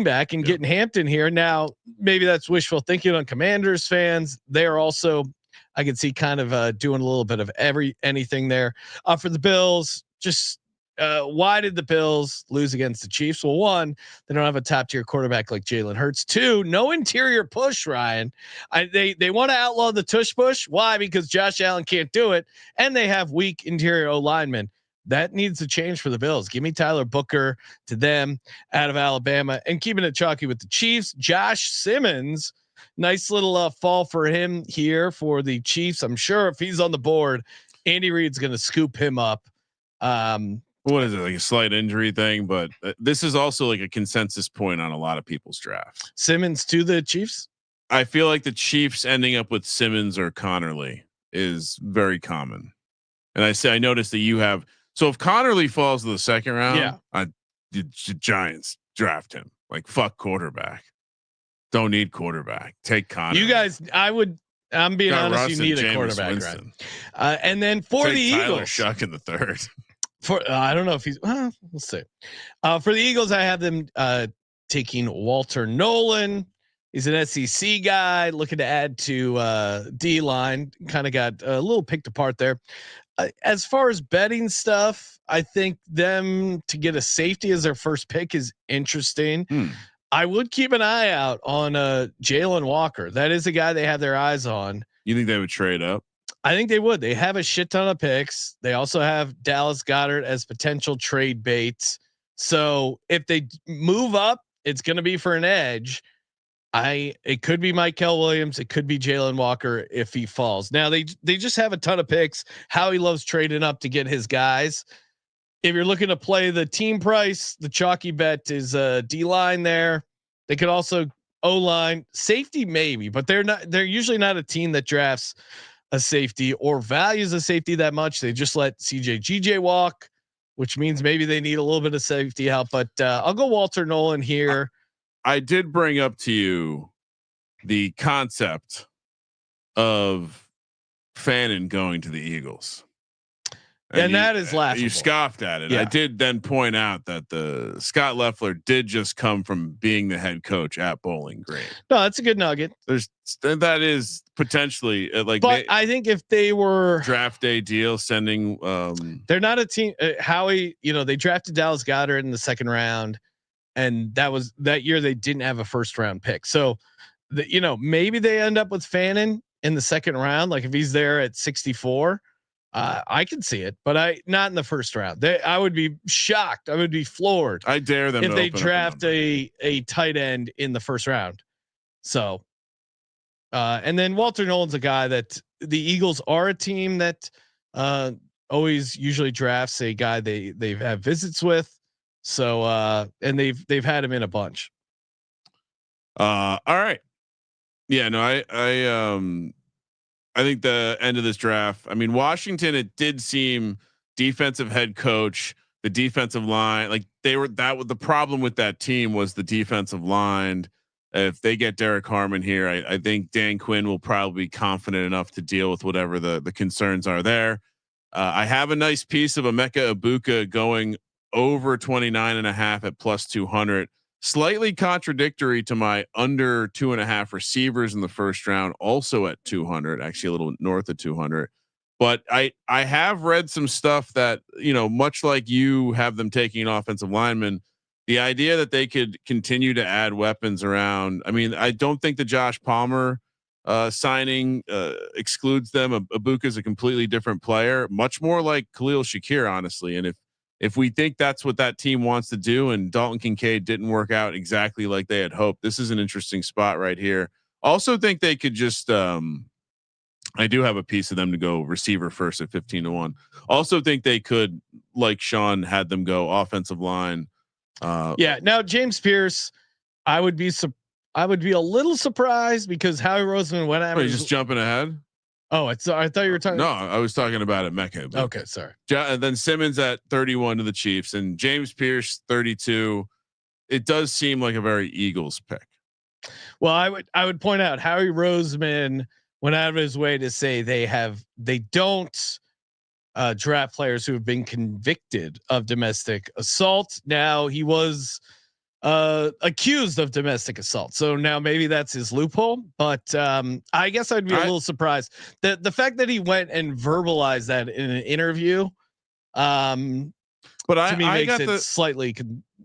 back and getting Hampton here. Now, maybe that's wishful thinking on Commanders fans. They are also, I can see, kind of doing a little bit of anything there. For the Bills, just why did the Bills lose against the Chiefs? Well, one, they don't have a top tier quarterback like Jalen Hurts. Two, no interior push, Ryan. They want to outlaw the tush push. Why? Because Josh Allen can't do it, and they have weak interior O linemen. That needs to change for the Bills. Give me Tyler Booker to them out of Alabama, and keeping it chalky with the Chiefs. Josh Simmons, nice little fall for him here for the Chiefs. I'm sure if he's on the board, Andy Reid's going to scoop him up. What is it, like a slight injury thing? But this is also like a consensus point on a lot of people's drafts. Simmons to the Chiefs. I feel like the Chiefs ending up with Simmons or Connerly is very common. And I noticed that you have. So if Connerly falls to the second round, the Giants draft him. Like, fuck quarterback. Don't need quarterback. Take Connerly. You guys, I'm being honest. You need a quarterback, right? And then for the Tyler Eagles, Shuck in the third. I don't know if he's. We'll see. For the Eagles, I have them taking Walter Nolan. He's an SEC guy looking to add to D line. Kind of got a little picked apart there. As far as betting stuff, I think them to get a safety as their first pick is interesting. I would keep an eye out on Jalen Walker. That is a guy they have their eyes on. You think they would trade up? I think they would. They have a shit ton of picks. They also have Dallas Goedert as potential trade baits. So if they move up, it's going to be for an edge. It could be Mykel Williams. It could be Jalen Walker if he falls. Now they just have a ton of picks. Howie loves trading up to get his guys. If you're looking to play the team price, the chalky bet is D line there. They could also O line, safety maybe, but they're usually not a team that drafts a safety or values a safety that much. They just let GJ walk, which means maybe they need a little bit of safety help. But I'll go Walter Nolan here. I did bring up to you the concept of Fannin going to the Eagles. And that is laughable. You scoffed at it. Yeah. I did then point out that the Scott Loeffler did just come from being the head coach at Bowling Green. No, that's a good nugget. That is potentially but I think if they were draft day deal sending, they're not a team. Howie, they drafted Dallas Goedert in the second round, and that year they didn't have a first round pick. So, maybe they end up with Fannin in the second round. Like if he's there at 64. I can see it, but not in the first round. I would be shocked. I would be floored. I dare them if they draft a tight end in the first round. So, and then Walter Nolan's a guy that the Eagles are a team that always usually drafts a guy they have visits with. So, and they've had him in a bunch. All right. Yeah, no, I I think the end of this draft, I mean, Washington, it did seem defensive head coach, the defensive line, like the problem with that team was the defensive line. If they get Derek Harmon here, I think Dan Quinn will probably be confident enough to deal with whatever the concerns are there. I have a nice piece of Emeka Ibuka going over 29.5 at plus 200. Slightly contradictory to my under 2.5 receivers in the first round, also at 200, actually a little north of 200. But I have read some stuff that, much like you have them taking an offensive lineman, the idea that they could continue to add weapons around. I mean, I don't think the Josh Palmer signing excludes them. Ibuka is a completely different player, much more like Khalil Shakir, honestly. And if we think that's what that team wants to do, and Dalton Kincaid didn't work out exactly like they had hoped, this is an interesting spot right here. Also think they could just, I do have a piece of them to go receiver first at 15-1. Also think they could, like Sean had them go offensive line. Now James Pierce, I would be a little surprised because Howie Roseman went at just jumping ahead. Oh, I thought you were talking. No, I was talking about it. Mecca. Okay, sorry. And then Simmons at 31 to the Chiefs, and James Pierce 32. It does seem like a very Eagles pick. Well, I would point out Howie Roseman went out of his way to say they don't draft players who have been convicted of domestic assault. Now he was accused of domestic assault, so now maybe that's his loophole. But I guess I'd be a little surprised that the fact that he went and verbalized that in an interview. But to me makes it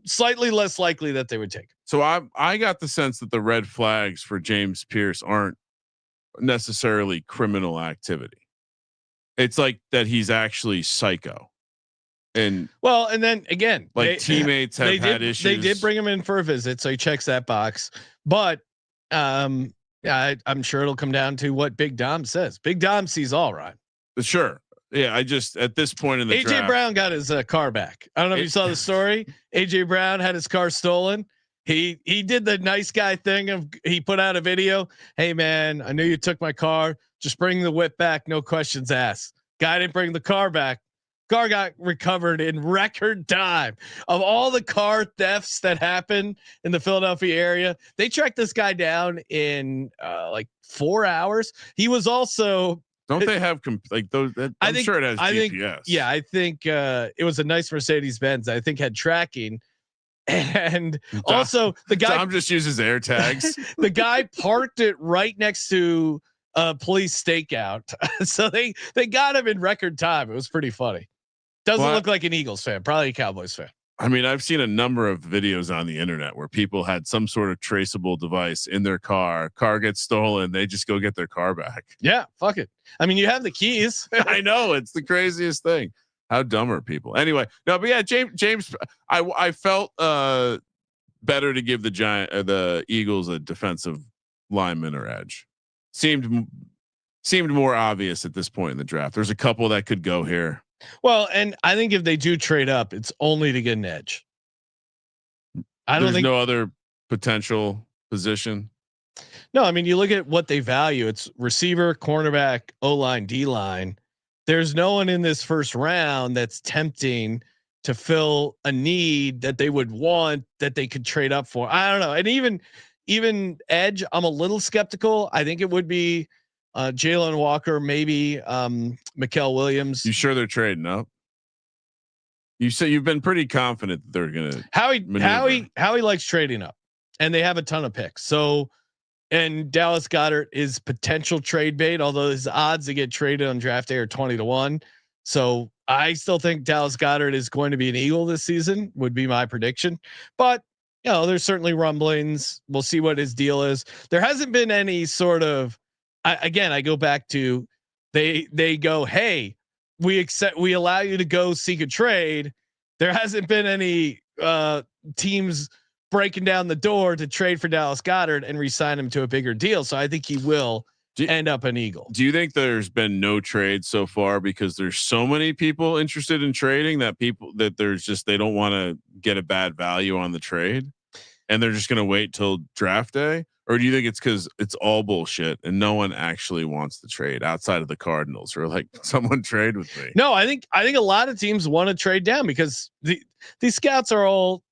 slightly less likely that they would take. So I got the sense that the red flags for James Pierce aren't necessarily criminal activity. It's like that he's actually psycho. And then again, teammates have had issues. They did bring him in for a visit, so he checks that box. But I'm sure it'll come down to what Big Dom says. Big Dom sees all right. Sure. Yeah. I just, at this point in the AJ draft, Brown got his car back. I don't know if you saw the story. AJ Brown had his car stolen. He did the nice guy thing of he put out a video. Hey man, I knew you took my car. Just bring the whip back. No questions asked. Guy didn't bring the car back. Car got recovered in record time. Of all the car thefts that happened in the Philadelphia area, they tracked this guy down in like 4 hours. He was also. Don't they have like those? I'm sure it has GPS. I think it was a nice Mercedes Benz. I think had tracking. And also the guy Tom just uses air tags. The guy parked it right next to a police stakeout. So they got him in record time. It was pretty funny. Doesn't look like an Eagles fan, probably a Cowboys fan. I mean, I've seen a number of videos on the internet where people had some sort of traceable device in their car gets stolen. They just go get their car back. Yeah. Fuck it. I mean, you have the keys. I know, it's the craziest thing. How dumb are people? Anyway, no, but yeah, James, I felt better to give the Eagles a defensive lineman or edge. Seemed more obvious at this point in the draft. There's a couple that could go here. Well, and I think if they do trade up, it's only to get an edge. There's no other potential position. No, I mean, you look at what they value. It's receiver, cornerback, O-line, D-line. There's no one in this first round that's tempting to fill a need that they would want that they could trade up for. I don't know. And even edge, I'm a little skeptical. I think it would be Jalen Walker, maybe Mikael Williams. You sure they're trading up? You say you've been pretty confident that they're going to. Howie likes trading up, and they have a ton of picks. So, and Dallas Goedert is potential trade bait, although his odds to get traded on draft day are 20-1. So I still think Dallas Goedert is going to be an Eagle this season, would be my prediction. But there's certainly rumblings. We'll see what his deal is. There hasn't been any sort of. I go back to they go, hey, we allow you to go seek a trade. There hasn't been any teams breaking down the door to trade for Dallas Goedert and re-sign him to a bigger deal. So I think he will end up an Eagle. Do you think there's been no trade so far because there's so many people interested in trading that they don't want to get a bad value on the trade? and they're just going to wait till draft day? Or do you think it's because it's all bullshit and no one actually wants to trade outside of the Cardinals, or like someone trade with me? No, I think a lot of teams want to trade down because these scouts are all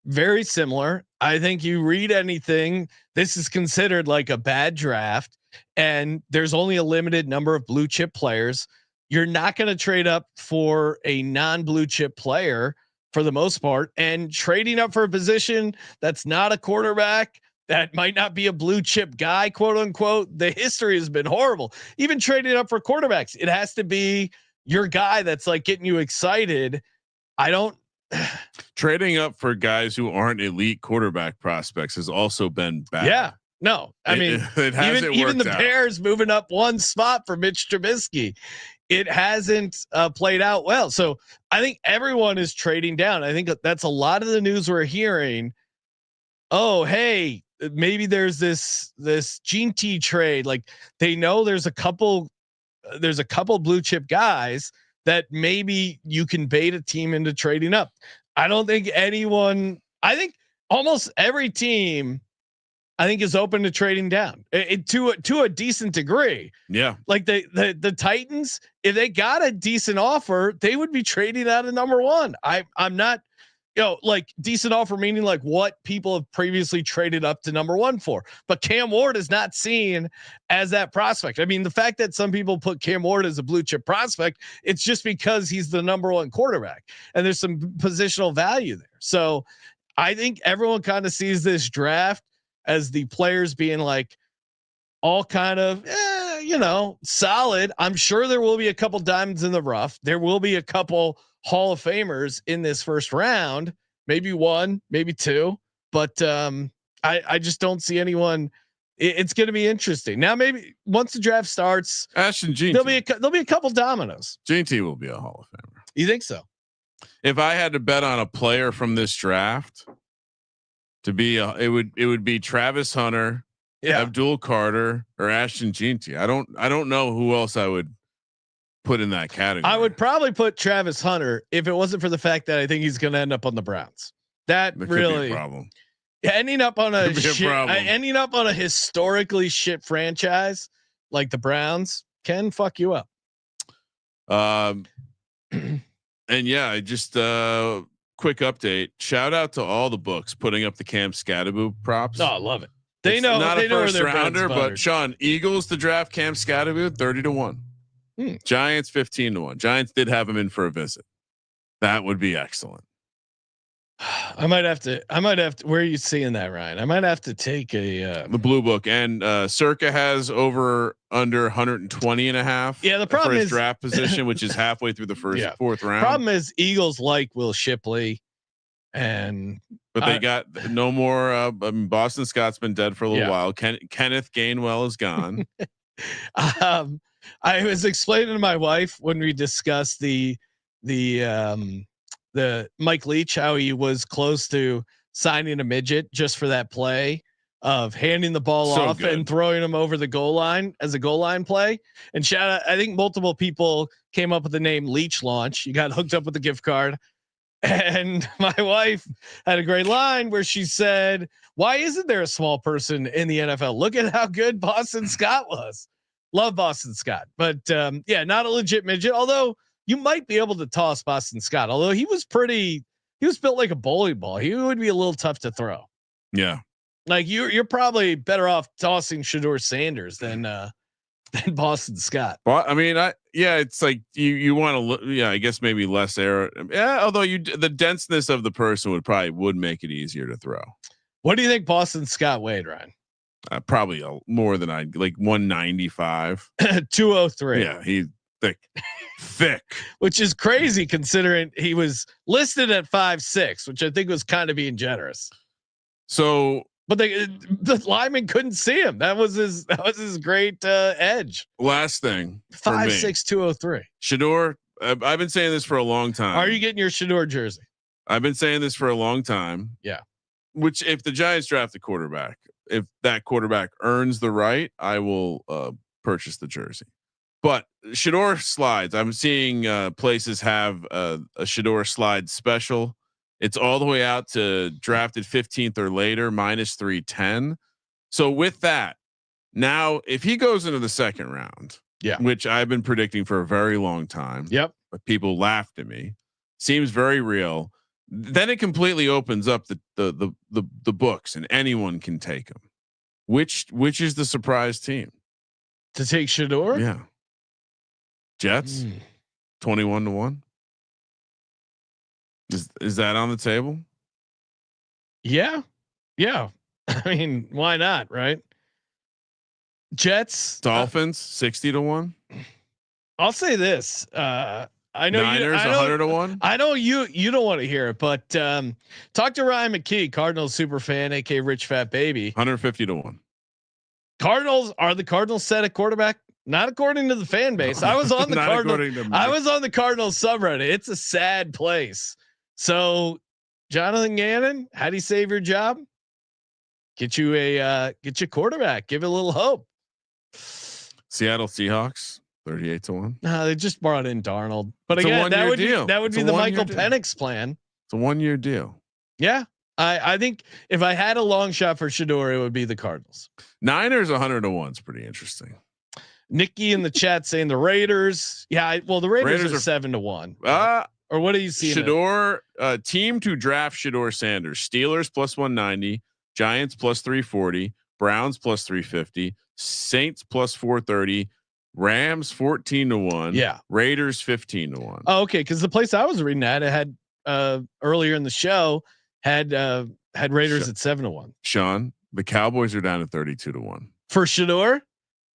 very similar. I think you read anything, this is considered like a bad draft, and there's only a limited number of blue chip players. You're not going to trade up for a non-blue chip player for the most part, and trading up for a position that's not a quarterback, that might not be a blue chip guy, quote unquote. The history has been horrible. Even trading up for quarterbacks, it has to be your guy that's like getting you excited. I don't. Trading up for guys who aren't elite quarterback prospects has also been bad. Yeah, no, I mean, even the Bears moving up one spot for Mitch Trubisky, it hasn't played out well. So I think everyone is trading down. I think that's a lot of the news we're hearing. Oh, hey, maybe there's this Gene T trade. Like they know there's a couple blue chip guys that maybe you can bait a team into trading up. I don't think anyone. I think almost every team, I think, is open to trading down to a decent degree. Yeah, like the Titans, if they got a decent offer, they would be trading out of number one. I'm not, like decent offer meaning like what people have previously traded up to number one for. But Cam Ward is not seen as that prospect. I mean, the fact that some people put Cam Ward as a blue chip prospect, it's just because he's the number one quarterback and there's some positional value there. So I think everyone kind of sees this draft as the players being like all kind of, solid. I'm sure there will be a couple diamonds in the rough. There will be a couple Hall of Famers in this first round, maybe one, maybe two, but I just don't see anyone. It's going to be interesting. Now, maybe once the draft starts, Ashton Gene, there'll be a couple dominoes. Gene T will be a Hall of Famer. You think so? If I had to bet on a player from this draft to be, it would be Travis Hunter, Abdul Carter, or Ashton Gene T. I don't know who else I would put in that category. I would probably put Travis Hunter if it wasn't for the fact that I think he's going to end up on the Browns. That really could be a problem. Ending up on ending up on a historically shit franchise like the Browns can fuck you up. And yeah, I just quick update. Shout out to all the books putting up the Cam Scatterbo props. Oh, I love it. They know not they a know first rounder, but Sean, Eagles to draft Cam Scatterbo 30-1. Giants 15-1. Giants did have him in for a visit. That would be excellent. I might have to. Where are you seeing that, Ryan? I might have to take the blue book, and Circa has over under 120 and a half. Yeah, the problem for his is draft position, which is halfway through the fourth round. Problem is Eagles like Will Shipley, but they got no more. Boston Scott's been dead for a little while. Kenneth Gainwell is gone. I was explaining to my wife when we discussed the Mike Leach, how he was close to signing a midget just for that play of handing the ball off and throwing him over the goal line as a goal line play. And shout out, I think multiple people came up with the name Leach Launch. You got hooked up with the gift card. And my wife had a great line where she said, "Why isn't there a small person in the NFL? Look at how good Boston Scott was." Love Boston Scott, but not a legit midget. Although you might be able to toss Boston Scott. Although he was built like a bowling ball. He would be a little tough to throw. Yeah. Like you're probably better off tossing Shedeur Sanders than Boston Scott. Well, I mean, it's like you want to look. Yeah, I guess maybe less air. Yeah, although the denseness of the person would make it easier to throw. What do you think Boston Scott weighed, Ryan? Probably more than 195. 203. Yeah, he's thick, which is crazy considering he was listed at 5'6", which I think was kind of being generous. So, but the lineman couldn't see him. That was his great edge. Last thing, 5'6", 203. Shedeur. I've been saying this for a long time. Are you getting your Shedeur jersey? I've been saying this for a long time. Yeah. Which, if the Giants draft a quarterback, if that quarterback earns the right, I will purchase the jersey. But Shedeur slides, I'm seeing places have a Shedeur slide special. It's all the way out to drafted 15th or later, minus 310. So with that, now if he goes into the second round, which I've been predicting for a very long time, but people laughed at me, seems very real. Then it completely opens up the books, and anyone can take him. Which is the surprise team to take Shador? Yeah, Jets, 21-1. Is that on the table? Yeah. I mean, why not? Right? Jets, Dolphins, 60-1. I'll say this. I know Niners, 100-1. I know you don't want to hear it, but talk to Ryan McKee, Cardinals super fan, aka Rich Fat Baby. 150-1. Cardinals set at quarterback? Not according to the fan base. I was on the Cardinals. I was on the Cardinals subreddit. It's a sad place. So, Jonathan Gannon, how do you save your job? Get you quarterback. Give it a little hope. Seattle Seahawks, 38-1. No, they just brought in Darnold, but it's again, that would be the Michael Penix plan. It's a 1-year deal. Yeah, I think if I had a long shot for Shador, it would be the Cardinals. Niners 100-1 is pretty interesting. Nikki in the chat saying the Raiders. Yeah, well, the Raiders are 7-1. Or what do you see? Shador team to draft Shador Sanders. Steelers plus 190, Giants plus 340, Browns plus 350, Saints plus 430, Rams 14-1. Yeah, Raiders 15-1. Oh, okay, because the place I was reading at, it had earlier in the show had Raiders at 7-1. Sean, the Cowboys are down to 32-1 for Shador.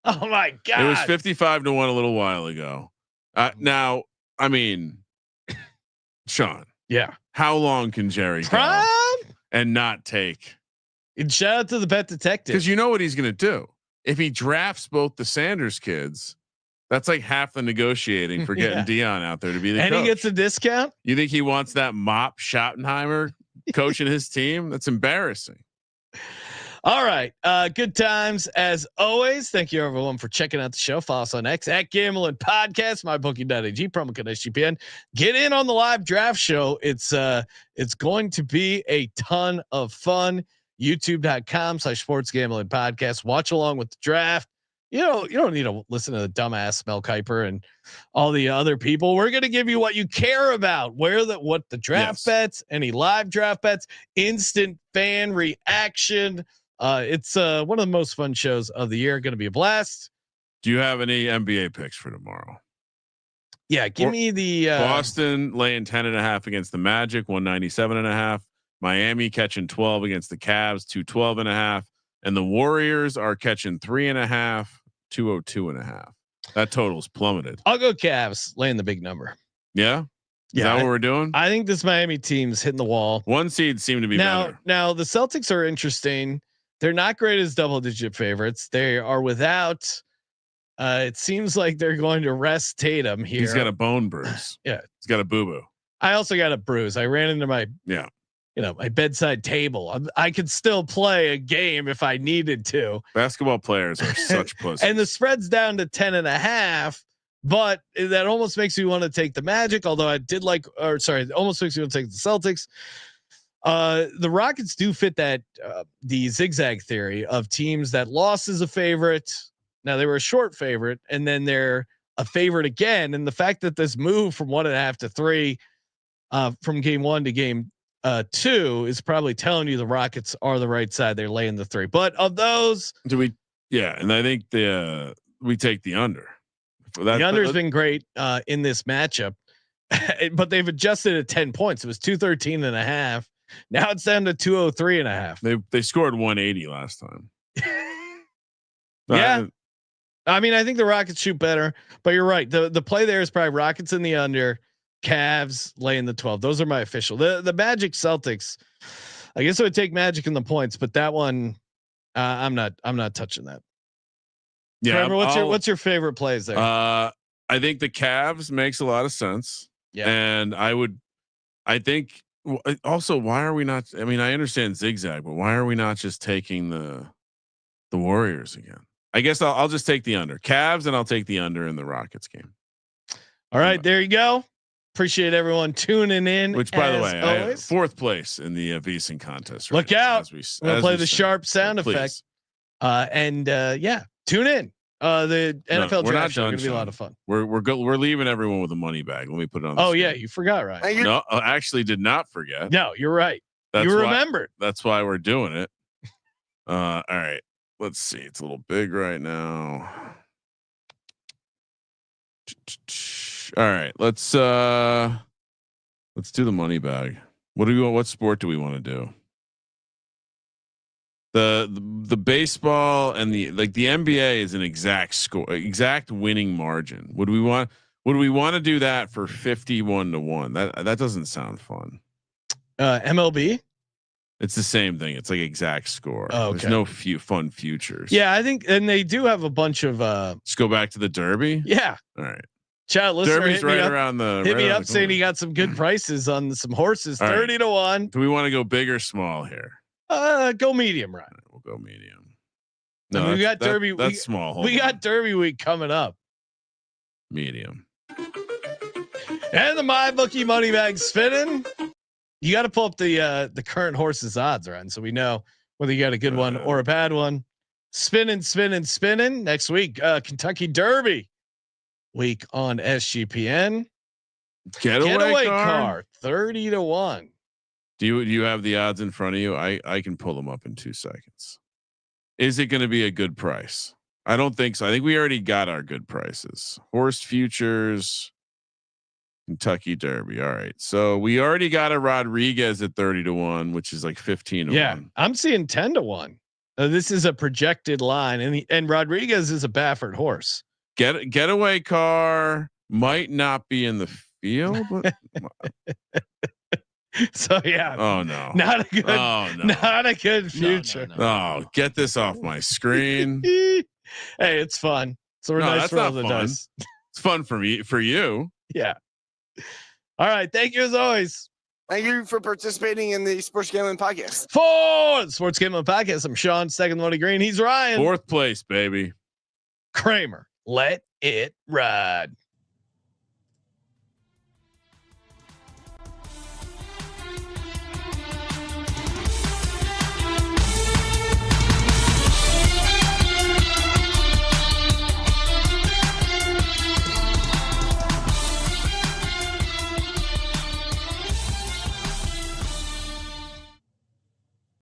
Oh my God! It was 55-1 a little while ago. Now, I mean, Sean. Yeah. How long can Jerry go and not take? And shout out to the bet detective, because you know what he's going to do if he drafts both the Sanders kids. That's like half the negotiating for getting Dion out there to be the coach. And he gets a discount. You think he wants that mop Schottenheimer coaching his team? That's embarrassing. All right. Good times as always. Thank you everyone for checking out the show. Follow us on X at Gambling Podcast, mybookie.ag, promo code SGPN. Get in on the live draft show. It's going to be a ton of fun. YouTube.com/sports gambling podcast. Watch along with the draft. You don't need to listen to the dumbass Mel Kiper and all the other people. We're going to give you what you care about. What the draft bets, any live draft bets, instant fan reaction. It's one of the most fun shows of the year. Going to be a blast. Do you have any NBA picks for tomorrow? Yeah, give me the Boston laying 10.5 against the Magic, 197.5. Miami catching 12 against the Cavs, 212.5, and the Warriors are catching 3.5, 202.5. That total's plummeted. I'll go Cavs laying the big number. Yeah. Is that what we're doing? I think this Miami team's hitting the wall. One seed seem to be better. Now the Celtics are interesting. They're not great as double-digit favorites. They are without. It seems like they're going to rest Tatum here. He's got a bone bruise. Yeah, he's got a boo-boo. I also got a bruise. I ran into my my bedside table. I could still play a game if I needed to. Basketball players are such pussies. And the spread's down to 10.5. But that almost makes me want to take the Magic. Although it almost makes me want to take the Celtics. The Rockets do fit that the zigzag theory of teams that lost as a favorite. Now they were a short favorite, and then they're a favorite again. And the fact that this move from 1.5 to 3, from game 1 to game 2 is probably telling you the Rockets are the right side. They're laying the 3. But of those, and I think we take the under. The under's been great in this matchup, but they've adjusted at 10 points. It was 213.5. Now it's down to 203.5. They scored 180 last time. Yeah. I mean, I think the Rockets shoot better, but you're right. The play there is probably Rockets in the under, Cavs laying the 12. Those are my official. The Magic Celtics. I guess I would take Magic in the points, but that one, I'm not touching that. Yeah. Kramer, what's your favorite plays there? I think the Cavs makes a lot of sense. Yeah. And I think also, why are we not? I mean, I understand zigzag, but why are we not just taking the Warriors again? I guess I'll just take the under Cavs, and I'll take the under in the Rockets game. All right, there you go. Appreciate everyone tuning in. Which, by the way, always. 4th place in the VSiN contest. Look out! We're gonna play the Sharpe sound effect. Yeah, tune in. The NFL draft is going to be a lot of fun. We're leaving everyone with a money bag. Let me put it on. Oh yeah, you forgot, right? No, I actually did not forget. No, you're right. You remembered. That's why we're doing it. All right. Let's see. It's a little big right now. All right. Let's do the money bag. What do we want? What sport do we want to do? The baseball and the NBA is an exact score, exact winning margin. Would we want to do that for 51-1? That doesn't sound fun. MLB. It's the same thing. It's like exact score. Oh, okay. There's no fun futures. Yeah, I think, and they do have a bunch of. Let's go back to the Derby. Yeah. All right. Chat listener, Derby's right around the. Hit me up saying he got some good prices on some horses. 30-1. Do we want to go big or small here? Go medium, right? We'll go medium. No, we got Derby. That's small. We got Derby week coming up. Medium. And the MyBookie money bag spinning. You got to pull up the current horses odds, right? So we know whether you got a good one or a bad one. Spinning. Next week, Kentucky Derby week on SGPN. Getaway car 30-1. Do you have the odds in front of you? I can pull them up in 2 seconds. Is it going to be a good price? I don't think so. I think we already got our good prices. Horse futures, Kentucky Derby. All right. So we already got a Rodriguez at 30-1, which is like 15-1. Yeah. I'm seeing 10-1. This is a projected line, and Rodriguez is a Baffert horse. Getaway car might not be in the field. But so yeah. Oh no. Not a good. Oh no. Not a good future. No. Get this off my screen. Hey, it's fun. So we're nice roll the dice. It's fun for me, for you. Yeah. All right. Thank you as always. Thank you for participating in the Sports Gambling Podcast. For the Sports Gambling Podcast, I'm Sean, second Money Green. He's Ryan. 4th place, baby. Kramer. Let it ride.